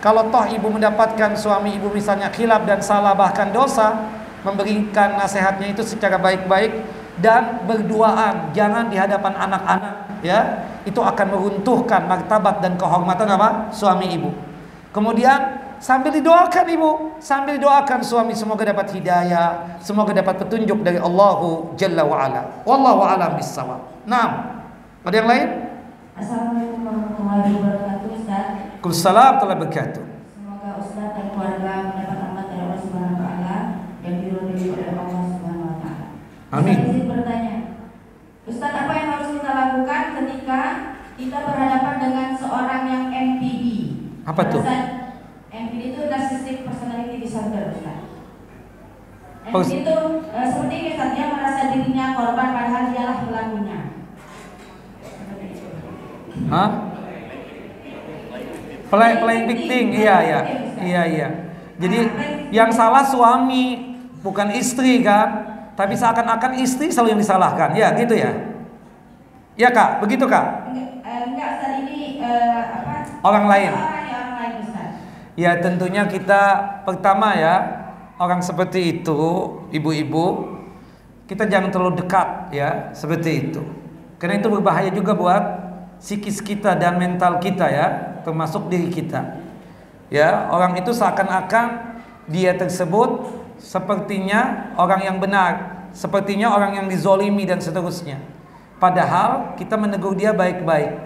kalau toh ibu mendapatkan suami ibu misalnya khilaf dan salah bahkan dosa, memberikan nasihatnya itu secara baik-baik dan berduaan, jangan di hadapan anak-anak, ya, itu akan meruntuhkan martabat dan kehormatan apa? Suami ibu. Kemudian sambil didoakan ibu, sambil doakan suami semoga dapat hidayah, semoga dapat petunjuk dari Allahu Jalla wa Ala. Wallahu a'lam bissawab. Naam. Ada yang lain? Assalamualaikum warahmatullahi wabarakatuh, Ustaz. Waalaikumsalam warahmatullahi wabarakatuh. Semoga Ustaz dan keluarga mendapat rahmat dari Allah Subhanahu wa taala dan diridhoi oleh Allah Subhanahu wa taala. Amin. Saya izin bertanya, Ustaz, apa yang harus kita lakukan ketika kita berhadapan dengan seorang yang NPD? Apa tuh? NPD itu narcissistic personality disorder, Ustaz. NPD itu seperti ini, Ustaz, dia merasa dirinya korban padahal dialah pelakunya. Hah? Playing victim, iya. Jadi yang salah suami, bukan istri kan? Tapi seakan-akan istri selalu yang disalahkan, ya gitu ya? Ya Kak, begitu Kak? Enggak, Ustaz, ini orang lain. Orang lain, Ustaz. Ya tentunya kita pertama, ya, orang seperti itu, ibu-ibu, kita jangan terlalu dekat, ya, seperti itu. Karena itu berbahaya juga buat psikis kita dan mental kita, ya, termasuk diri kita. Ya, orang itu seakan-akan dia tersebut sepertinya orang yang benar, sepertinya orang yang dizolimi dan seterusnya. Padahal kita menegur dia baik-baik.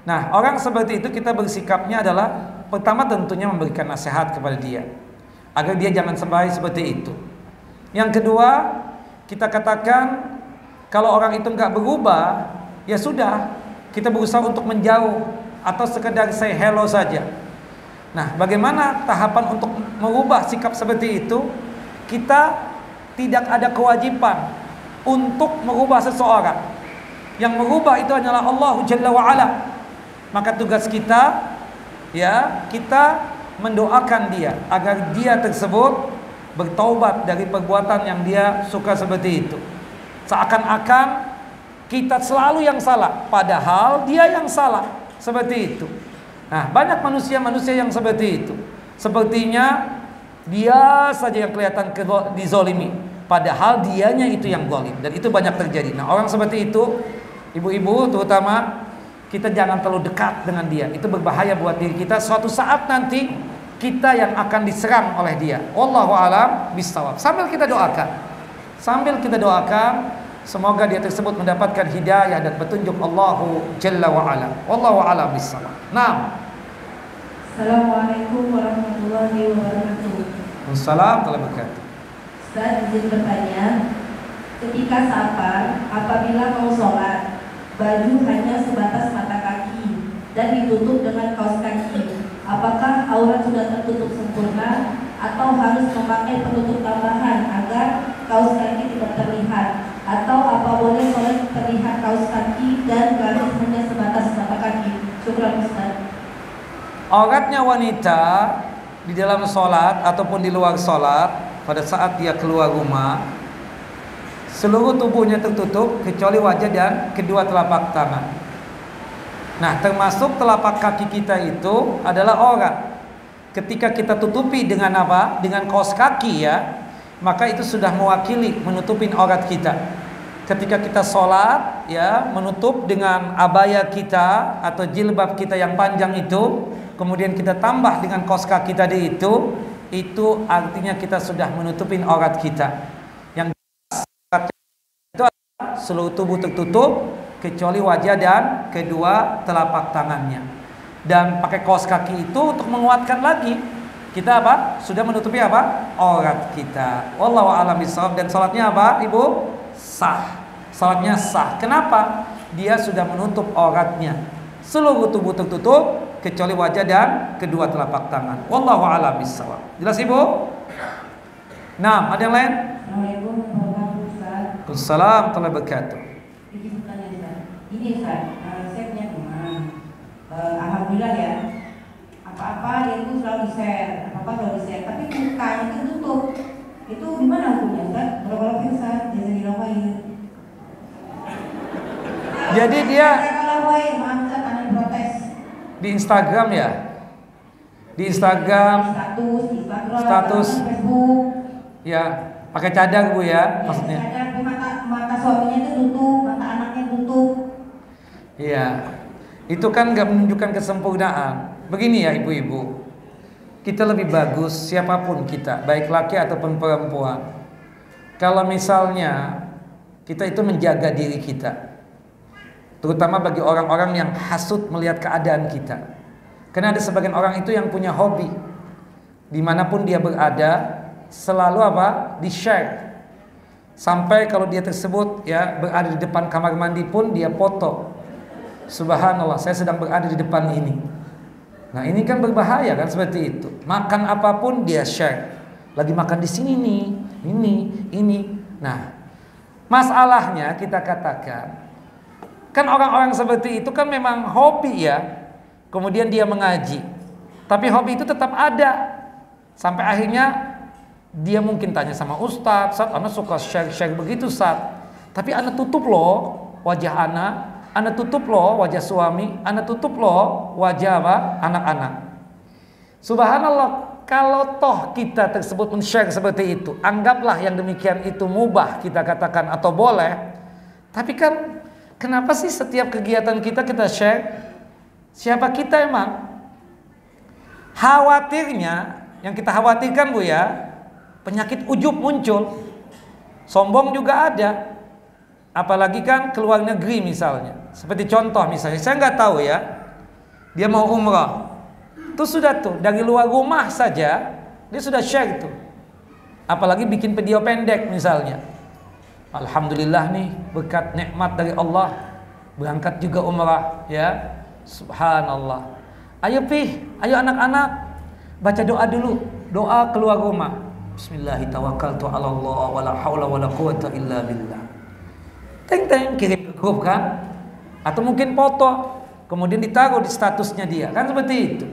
Nah, orang seperti itu kita bersikapnya adalah pertama tentunya memberikan nasihat kepada dia agar dia jangan sampai seperti itu. Yang kedua, kita katakan kalau orang itu nggak berubah, ya sudah, kita berusaha untuk menjauh atau sekedar say hello saja. Nah, bagaimana tahapan untuk merubah sikap seperti itu? Kita tidak ada kewajiban untuk merubah seseorang. Yang merubah itu hanyalah Allah Jalla wa Ala. Maka tugas kita, ya, kita mendoakan dia agar dia tersebut bertaubat dari perbuatan yang dia suka seperti itu. Seakan-akan kita selalu yang salah, padahal dia yang salah, seperti itu. Nah, banyak manusia-manusia yang seperti itu. Sepertinya Dia saja yang kelihatan dizolimi, padahal dianya itu yang zalim, dan itu banyak terjadi. Nah, orang seperti itu, ibu-ibu terutama, kita jangan terlalu dekat dengan dia. Itu berbahaya buat diri kita. Suatu saat nanti kita yang akan diserang oleh dia. Wallahu a'lam bishawab. Sambil kita doakan, semoga dia tersebut mendapatkan hidayah dan petunjuk Allahu Jalla wa ala. Wallahu a'lam bishawab. Naam. Assalamualaikum warahmatullahi wabarakatuh. Assalamualaikum warahmatullahi wabarakatuh. Ustaz, izin bertanya, ketika safar, apabila mau sholat, baju hanya sebatas mata kaki dan ditutup dengan kaos kaki, apakah aurat sudah tertutup sempurna atau harus memakai penutup tambahan agar kaos kaki tidak terlihat? Atau apa boleh sholat terlihat kaos kaki dan garis hanya sebatas mata kaki? Syukran Ustaz. Auratnya wanita di dalam sholat ataupun di luar sholat, pada saat dia keluar rumah, seluruh tubuhnya tertutup kecuali wajah dan kedua telapak tangan. Nah, termasuk telapak kaki kita itu adalah aurat. Ketika kita tutupi dengan apa? Dengan kaos kaki ya, maka itu sudah mewakili menutupin aurat kita. Ketika kita sholat ya, menutup dengan abaya kita atau jilbab kita yang panjang itu, kemudian kita tambah dengan kaos kaki tadi itu artinya kita sudah menutupin aurat kita. Yang itu adalah seluruh tubuh tertutup kecuali wajah dan kedua telapak tangannya. Dan pakai kaos kaki itu untuk menguatkan lagi kita apa? Sudah menutupi apa? Aurat kita. Wallahu a'lam bishawab. Dan salatnya apa, Ibu? Sah. Salatnya sah. Kenapa? Dia sudah menutup auratnya. Seluruh tubuh tertutup kecuali wajah dan kedua telapak tangan. Wallahu a'lam bishawab. Jelas, Ibu? Nah, ada yang lain? Assalamualaikum warahmatullahi wabarakatuh. Assalamualaikum warahmatullahi wabarakatuh. Ini Ustaz, saya punya teman. Alhamdulillah ya. Apa-apa dia itu selalu di-share, tapi mukanya itu tutup. Itu gimana hukumnya Ustaz? Kalau Ustaz, jazakallahu khair. Jadi dia maaf Ustaz, anak protes. Di Instagram ya? Di Instagram status Facebook. Ya, pakai cadar Bu ya, maksudnya. Cadar, mata suaminya itu tutup, mata anaknya tutup. Iya. Itu kan gak menunjukkan kesempurnaan. Begini ya ibu-ibu, kita lebih bagus siapapun kita, baik laki ataupun perempuan, kalau misalnya kita itu menjaga diri kita, terutama bagi orang-orang yang hasut melihat keadaan kita. Karena ada sebagian orang itu yang punya hobi, dimanapun dia berada selalu apa? Di-share. Sampai kalau dia tersebut ya berada di depan kamar mandi pun dia foto. Subhanallah, saya sedang berada di depan ini. Nah, ini kan berbahaya kan seperti itu. Makan apapun dia share. Lagi makan di sini nih, ini. Nah, masalahnya kita katakan, kan orang-orang seperti itu kan memang hobi ya. Kemudian dia mengaji. Tapi hobi itu tetap ada. Sampai akhirnya dia mungkin tanya sama Ustadz, anak suka share begitu Ustadz. Tapi anak tutup loh wajah anak tutup loh wajah suami, anak tutup loh wajah apa? Anak-anak. Subhanallah, kalau toh kita tersebut men-share seperti itu, anggaplah yang demikian itu mubah kita katakan atau boleh. Tapi kan kenapa sih setiap kegiatan kita share? Siapa kita emang? Khawatirnya, yang kita khawatirkan Bu ya, penyakit ujub muncul. Sombong juga ada. Apalagi kan keluar negeri misalnya. Seperti contoh misalnya, saya nggak tahu ya, dia mau umrah, itu sudah tuh dari luar rumah saja dia sudah share itu. Apalagi bikin video pendek misalnya. Alhamdulillah nih berkat nikmat dari Allah berangkat juga umrah ya. Subhanallah. Ayo ayo anak-anak baca doa dulu, doa keluar rumah. Bismillahirrahmanirrahim. Wala haula wala quwata illa billah. Teng kirim ke grup kan? Atau mungkin foto kemudian ditaruh di statusnya dia, kan seperti itu.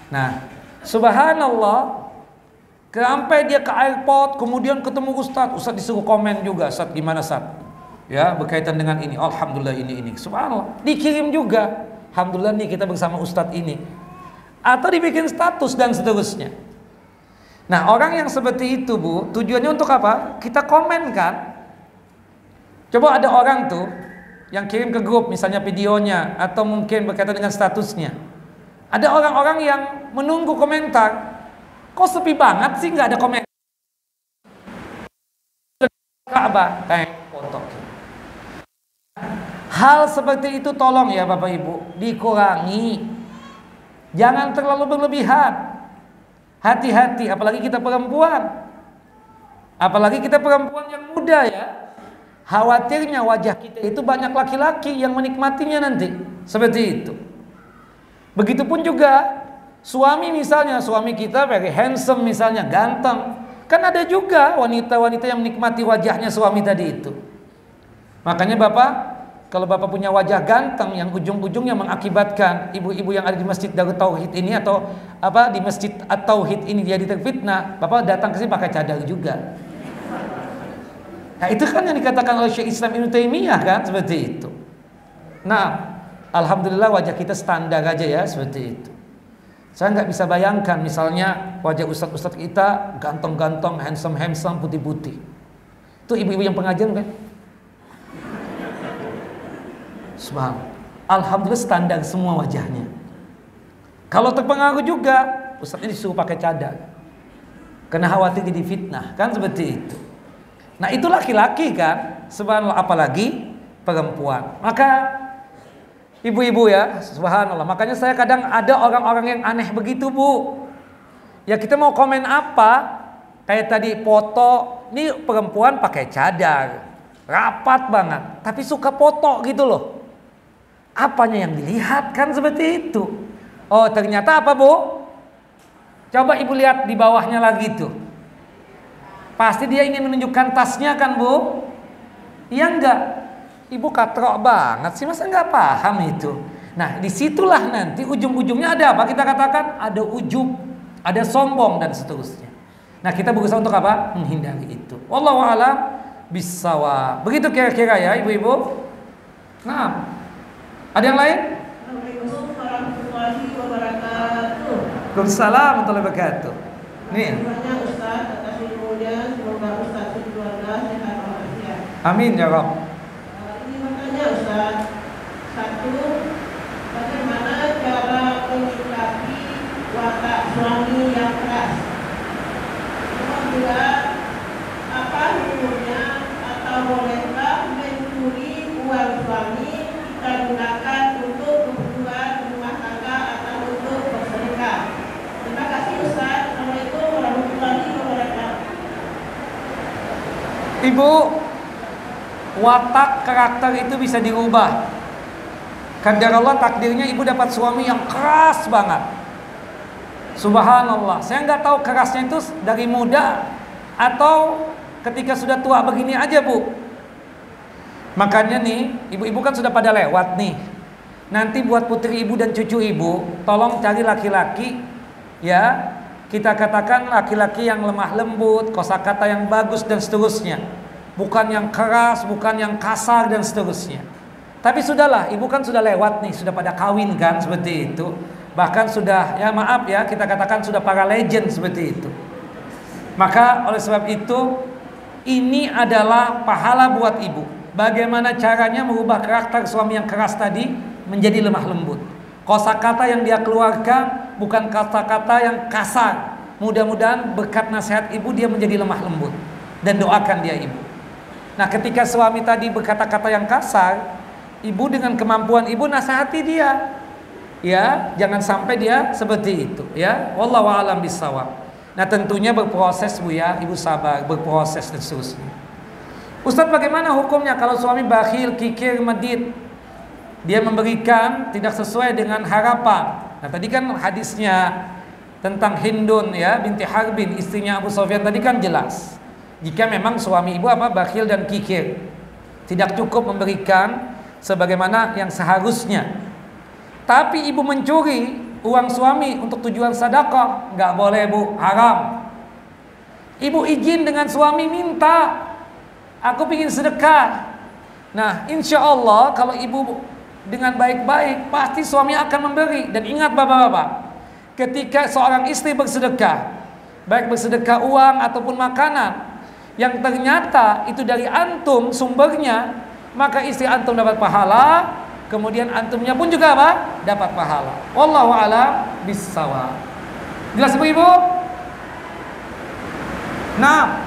Nah, subhanallah, sampai dia ke airport kemudian ketemu Ustadz disuruh komen juga, Ustadz gimana Ustadz? Ya, berkaitan dengan ini, alhamdulillah ini. Subhanallah, dikirim juga. Alhamdulillah nih kita bersama Ustadz ini. Atau dibikin status dan seterusnya. Nah, orang yang seperti itu, Bu, tujuannya untuk apa? Kita komen kan. Coba ada orang tuh yang kirim ke grup misalnya videonya atau mungkin berkaitan dengan statusnya. Ada orang-orang yang menunggu komentar. Kok sepi banget sih nggak ada komentar? Ka'bah kayak foto. Hal seperti itu tolong ya Bapak Ibu dikurangi. Jangan terlalu berlebihan. Hati-hati, apalagi kita perempuan. Apalagi kita perempuan yang muda ya. Khawatirnya wajah kita itu banyak laki-laki yang menikmatinya nanti. Seperti itu. Begitupun juga suami misalnya, suami kita very handsome misalnya, ganteng. Kan ada juga wanita-wanita yang menikmati wajahnya suami tadi itu. Makanya Bapak, kalau Bapak punya wajah ganteng yang ujung-ujungnya mengakibatkan ibu-ibu yang ada di Masjid Darut Tauhid ini atau di Masjid At-Tauhid ini dia terfitnah, Bapak datang ke sini pakai cadar juga. Nah, itu kan yang dikatakan oleh Syekh Islam Ibnu Taimiyah kan, seperti itu. Nah, alhamdulillah wajah kita standar aja ya, seperti itu. Saya nggak bisa bayangkan misalnya wajah ustadz-ustadz kita ganteng-ganteng, handsome-handsome, putih-putih. Itu ibu-ibu yang pengajian kan? Subhanallah. Alhamdulillah standar semua wajahnya. Kalau terpengaruh juga, ustadz ini disuruh pakai cadar. Karena khawatir jadi fitnah, kan seperti itu. Nah itu laki-laki kan, subhanallah, apalagi perempuan. Maka ibu-ibu ya, subhanallah. Makanya saya kadang ada orang-orang yang aneh begitu Bu. Ya kita mau komen apa? Kayak tadi foto, ini perempuan pakai cadar, rapat banget, tapi suka foto gitu loh. Apanya yang dilihat kan seperti itu. Oh ternyata apa Bu? Coba ibu lihat di bawahnya lagi tuh. Pasti dia ingin menunjukkan tasnya kan Bu? Iya enggak? Ibu katrok banget sih, masa enggak paham itu? Nah disitulah nanti ujung-ujungnya ada apa? Kita katakan ada ujub, ada sombong dan seterusnya. Nah kita berusaha untuk apa? Menghindari itu. Wallahu a'lam bissawab. Begitu kira-kira ya ibu-ibu. Nah, ada yang lain? Assalamualaikum warahmatullahi wabarakatuh. Waalaikumsalam warahmatullahi wabarakatuh. Nih. Terima Ustaz atas ilmunya, semoga Ustaz dan keluarga sehat walafiat. Amin ya Rabb. Ini bertanya Ustaz, satu, bagaimana cara menyikapi watak suami yang keras? Kedua, apa hukumnya atau bolehkah mencuri uang suami kita gunakan untuk kebutuhan rumah tangga atau untuk bersedekah? Terima kasih Ustaz. Assalamualaikum warahmatullahi wabarakatuh. Ibu, watak karakter itu bisa dirubah. Kadar Allah takdirnya ibu dapat suami yang keras banget. Subhanallah. Saya nggak tahu kerasnya itu dari muda atau ketika sudah tua begini aja Bu. Makanya nih, ibu-ibu kan sudah pada lewat nih. Nanti buat putri ibu dan cucu ibu, tolong cari laki-laki ya. Kita katakan laki-laki yang lemah lembut, kosakata yang bagus dan seterusnya. Bukan yang keras, bukan yang kasar dan seterusnya. Tapi sudahlah, ibu kan sudah lewat nih, sudah pada kawin kan seperti itu. Bahkan sudah, ya maaf ya, kita katakan sudah para legend seperti itu. Maka oleh sebab itu, ini adalah pahala buat ibu. Bagaimana caranya merubah karakter suami yang keras tadi menjadi lemah lembut. Kosakata yang dia keluarkan bukan kata-kata yang kasar. Mudah-mudahan berkat nasihat ibu dia menjadi lemah lembut. Dan doakan dia ibu. Nah ketika suami tadi berkata-kata yang kasar, ibu dengan kemampuan ibu nasihati dia. Ya, jangan sampai dia seperti itu ya. Wallahu a'lam bishawab. Nah tentunya berproses Bu ya, ibu sabar, berproses dan seterusnya. Ustaz bagaimana hukumnya kalau suami bakhil, kikir, medit? Dia memberikan tidak sesuai dengan harapan. Nah tadi kan hadisnya tentang Hindun ya binti Harbin, istrinya Abu Sufyan tadi kan jelas. Jika memang suami ibu apa bakhil dan kikir, tidak cukup memberikan sebagaimana yang seharusnya. Tapi ibu mencuri uang suami untuk tujuan sedekah, nggak boleh Bu, haram. Ibu izin dengan suami, minta, aku ingin sedekah. Nah insya Allah kalau ibu dengan baik-baik pasti suami akan memberi. Dan ingat bapak-bapak, ketika seorang istri bersedekah, baik bersedekah uang ataupun makanan, yang ternyata itu dari antum sumbernya, maka istri antum dapat pahala, kemudian antumnya pun juga apa? Dapat pahala. Wallahu a'lam bissawab. Jelas Ibu? Nah,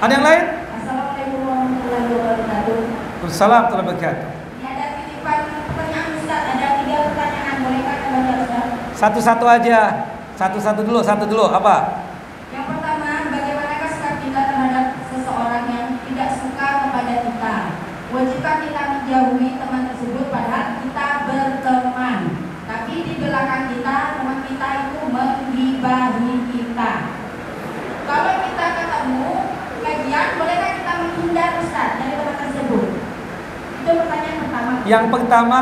ada yang lain? Assalamualaikum warahmatullahi wabarakatuh. Waalaikumsalam warahmatullahi wabarakatuh. Ini ada titipan pertanyaan Ustaz, ada 3 pertanyaan, bolehkah kita baca Ustaz? Satu-satu aja. Satu dulu. Apa? Yang pertama, bagaimanakah sikap kita terhadap seseorang yang tidak suka kepada kita? Wajibkah kita menjauhi teman tersebut padahal kita berteman, tapi di belakang kita teman kita itu menggibahi kita? Kalau kita ketemu kajian, bolehkah kita menghindar Ustaz dari teman tersebut? Itu pertanyaan pertama. Yang pertama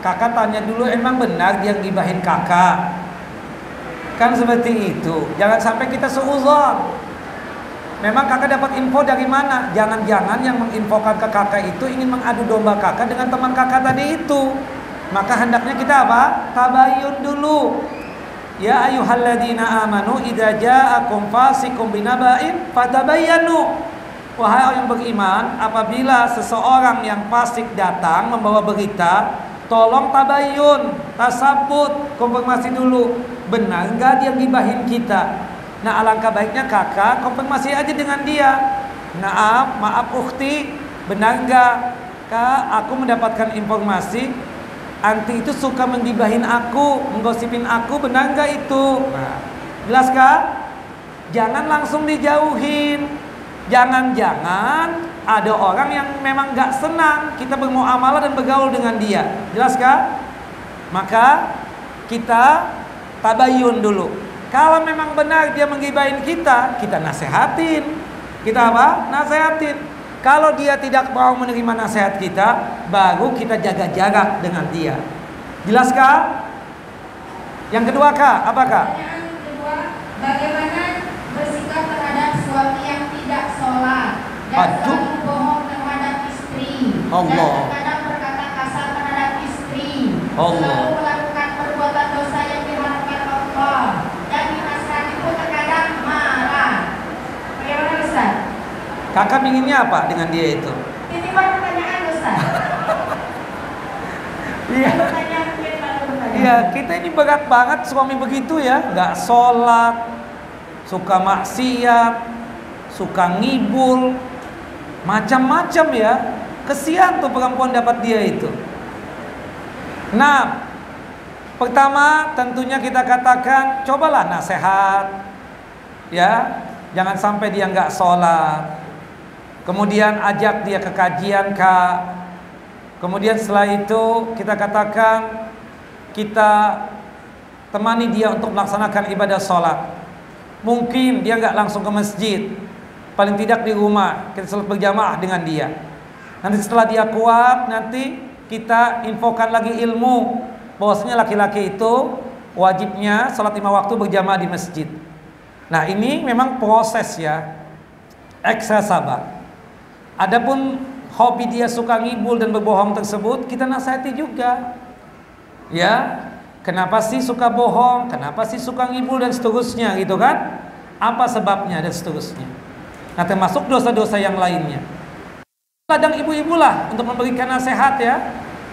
kakak tanya dulu, emang benar dia gibahin kakak? Kan seperti itu. Jangan sampai kita seuzon. Memang kakak dapat info dari mana? Jangan-jangan yang menginfokan ke kakak itu ingin mengadu domba kakak dengan teman kakak tadi itu. Maka hendaknya kita apa? Tabayyun dulu. Ya ayyuhalladzina amanu idza ja'akum fasiqun binaba'in fatabayyanu. Wahai orang yang beriman, apabila seseorang yang fasik datang membawa berita, tolong tabayyun, tasabbut, konfirmasi dulu. Benar enggak dia gibahin kita? Nah, alangkah baiknya kakak konfirmasi aja dengan dia. Maaf ukhti, benar enggak kak aku mendapatkan informasi anti itu suka menggibahin aku, menggosipin aku, benar enggak itu? Nah, jelas kak? Jangan langsung dijauhin. Jangan-jangan ada orang yang memang enggak senang kita bermuamalah dan bergaul dengan dia. Jelas kak? Maka kita tabayyun dulu. Kalau memang benar dia menggibahin kita, kita nasehatin. Kita apa? Nasehatin. Kalau dia tidak mau menerima nasihat kita, baru kita jaga jarak dengan dia. Jelas kak? Yang kedua kak, apa kak? Pertanyaan kedua, bagaimana bersikap terhadap suami yang tidak sholat dan selalu bohong terhadap istri, Allah. dan terkadang berkata kasar terhadap istri, Allah. selalu melakukan perbuatan dosa yang diharamkan Allah, dan dinasihati pun terkadang marah. Bagaimana Ustaz? Kakak inginnya apa dengan dia itu? Titipan pertanyaan Ustaz. Iya. Pertanyaan mungkin lalu bertanya. Iya, kita ini berat banget suami begitu ya, nggak sholat, suka maksiat, suka ngibul, macam-macam ya. Kesian tuh perempuan dapat dia itu. Nah, pertama tentunya kita katakan, cobalah nasihat, ya, jangan sampai dia nggak sholat. Kemudian ajak dia ke kajian kak. Kemudian setelah itu kita katakan, kita temani dia untuk melaksanakan ibadah sholat. Mungkin dia nggak langsung ke masjid, paling tidak di rumah kita sholat berjamaah dengan dia. Nanti setelah dia kuat, nanti kita infokan lagi ilmu bahwasanya laki-laki itu wajibnya sholat 5 waktu berjamaah di masjid. Nah ini memang proses ya, ekstra sabar. Adapun hobi dia suka ngibul dan berbohong tersebut, kita nasihati juga. Ya, kenapa sih suka bohong? Kenapa sih suka ngibul dan seterusnya gitu kan? Apa sebabnya dan seterusnya. Nah, termasuk dosa-dosa yang lainnya. Ladang ibu-ibu lah untuk memberikan nasihat ya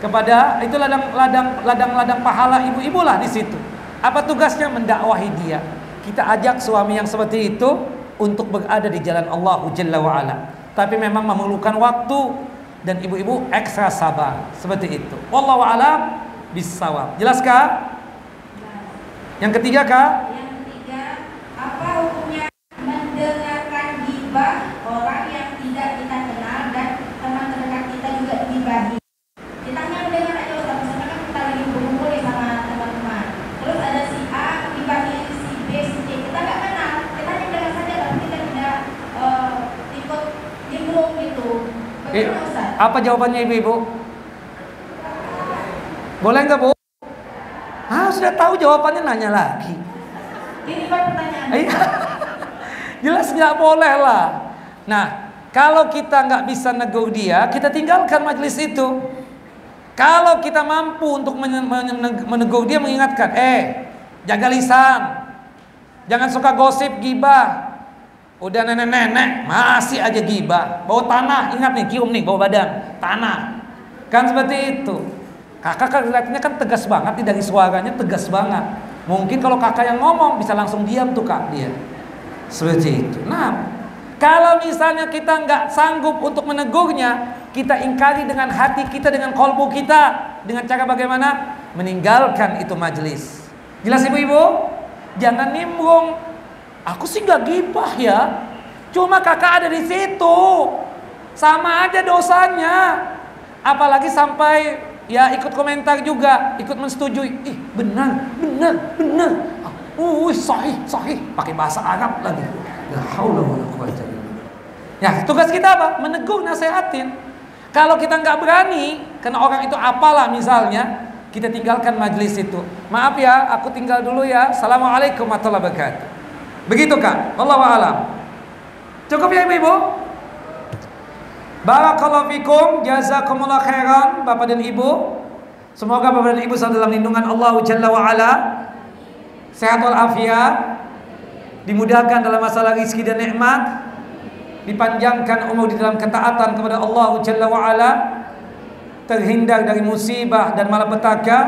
kepada itu ladang pahala ibu-ibu lah di situ. Apa tugasnya? Mendakwahi dia. Kita ajak suami yang seperti itu untuk berada di jalan Allah Jalla wa Ala. Tapi memang memerlukan waktu dan ibu-ibu ekstra sabar seperti itu. Wallahu a'lam bissawab. Jelas kak? Yang ketiga kak? Yang ketiga, apa hukumnya mendengarkan gibah orang yang tidak kita kenal dan teman terdekat kita juga digibahi? Kita hanya mendengar aja Ustaz, misalnya kan kita lagi berkumpul ya sama teman-teman. Terus ada si A gibahi si B, si C, kita nggak kenal, kita hanya dengar saja, tapi kita tidak ikut nimbrung gitu. Bagaimana Ustaz? Apa jawabannya ibu-ibu? Boleh nggak bu? Sudah tahu jawabannya nanya lagi. Ini pertanyaan. Jelas nggak boleh lah. Nah, kalau kita nggak bisa negur dia, kita tinggalkan majelis itu. Kalau kita mampu untuk menegur dia, mengingatkan, jaga lisan, Jangan suka gosip, gibah. Udah nenek-nenek masih aja gibah. Bau tanah, ingat nih, cium nih bau badan, tanah. Kan seperti itu. Kakak kan lihatnya kan tegas banget nih, dari suaranya tegas banget. Mungkin kalau kakak yang ngomong bisa langsung diam tuh kak dia. Seperti itu. Nah, kalau misalnya kita nggak sanggup untuk menegurnya, kita ingkari dengan hati kita, dengan kolbu kita. Dengan cara bagaimana? Meninggalkan itu majelis. Jelas ibu-ibu? Jangan nimbrung. Aku sih nggak gibah ya. Cuma kakak ada di situ. Sama aja dosanya. Apalagi sampai ya ikut komentar juga, ikut mensetujui. Ih, benar. Sahih. Pakai bahasa Arab lagi. La haula wala quwwata illa billah. Ya, tugas kita apa? Menegur, nasihatin. Kalau kita nggak berani, karena orang itu apalah misalnya, kita tinggalkan majelis itu. Maaf ya, aku tinggal dulu ya. Assalamualaikum warahmatullahi wabarakatuh. Begitu kak. Wallahu a'lam. Cukup ya ibu-ibu? Barakallahu fikum, jazakumullah khairan Bapak dan Ibu. Semoga Bapak dan Ibu selalu dalam lindungan Allah Jalla wa Ala, sehat walafiat, dimudahkan dalam masalah rezeki dan nikmat, dipanjangkan umur di dalam ketaatan kepada Allah Jalla wa Ala, terhindar dari musibah dan malapetaka,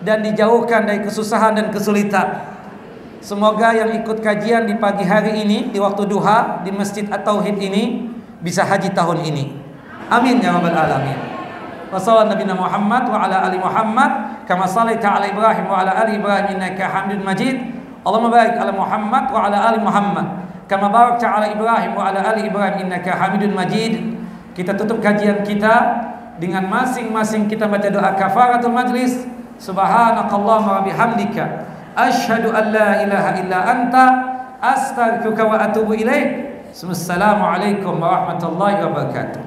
dan dijauhkan dari kesusahan dan kesulitan. Semoga yang ikut kajian di pagi hari ini di waktu duha di Masjid At-Tauhid ini bisa haji tahun ini. Amin ya rabbal alamin. Wa sallallahu nabiyana Muhammad wa ala ali Muhammad kama shallaita ala Ibrahim wa ala ali Ibrahim innaka Hamidum Majid. Allahumma barik ala Muhammad wa ala ali Muhammad kama barakta ala Ibrahim wa ala ali Ibrahim innaka Hamidum Majid. Kita tutup kajian kita dengan masing-masing kita baca doa kafaratul majlis. Subhanakallahumma wa bihamdika asyhadu an la ilaha illa anta astaghfiruka wa atubu ilaik. Assalamualaikum warahmatullahi wabarakatuh.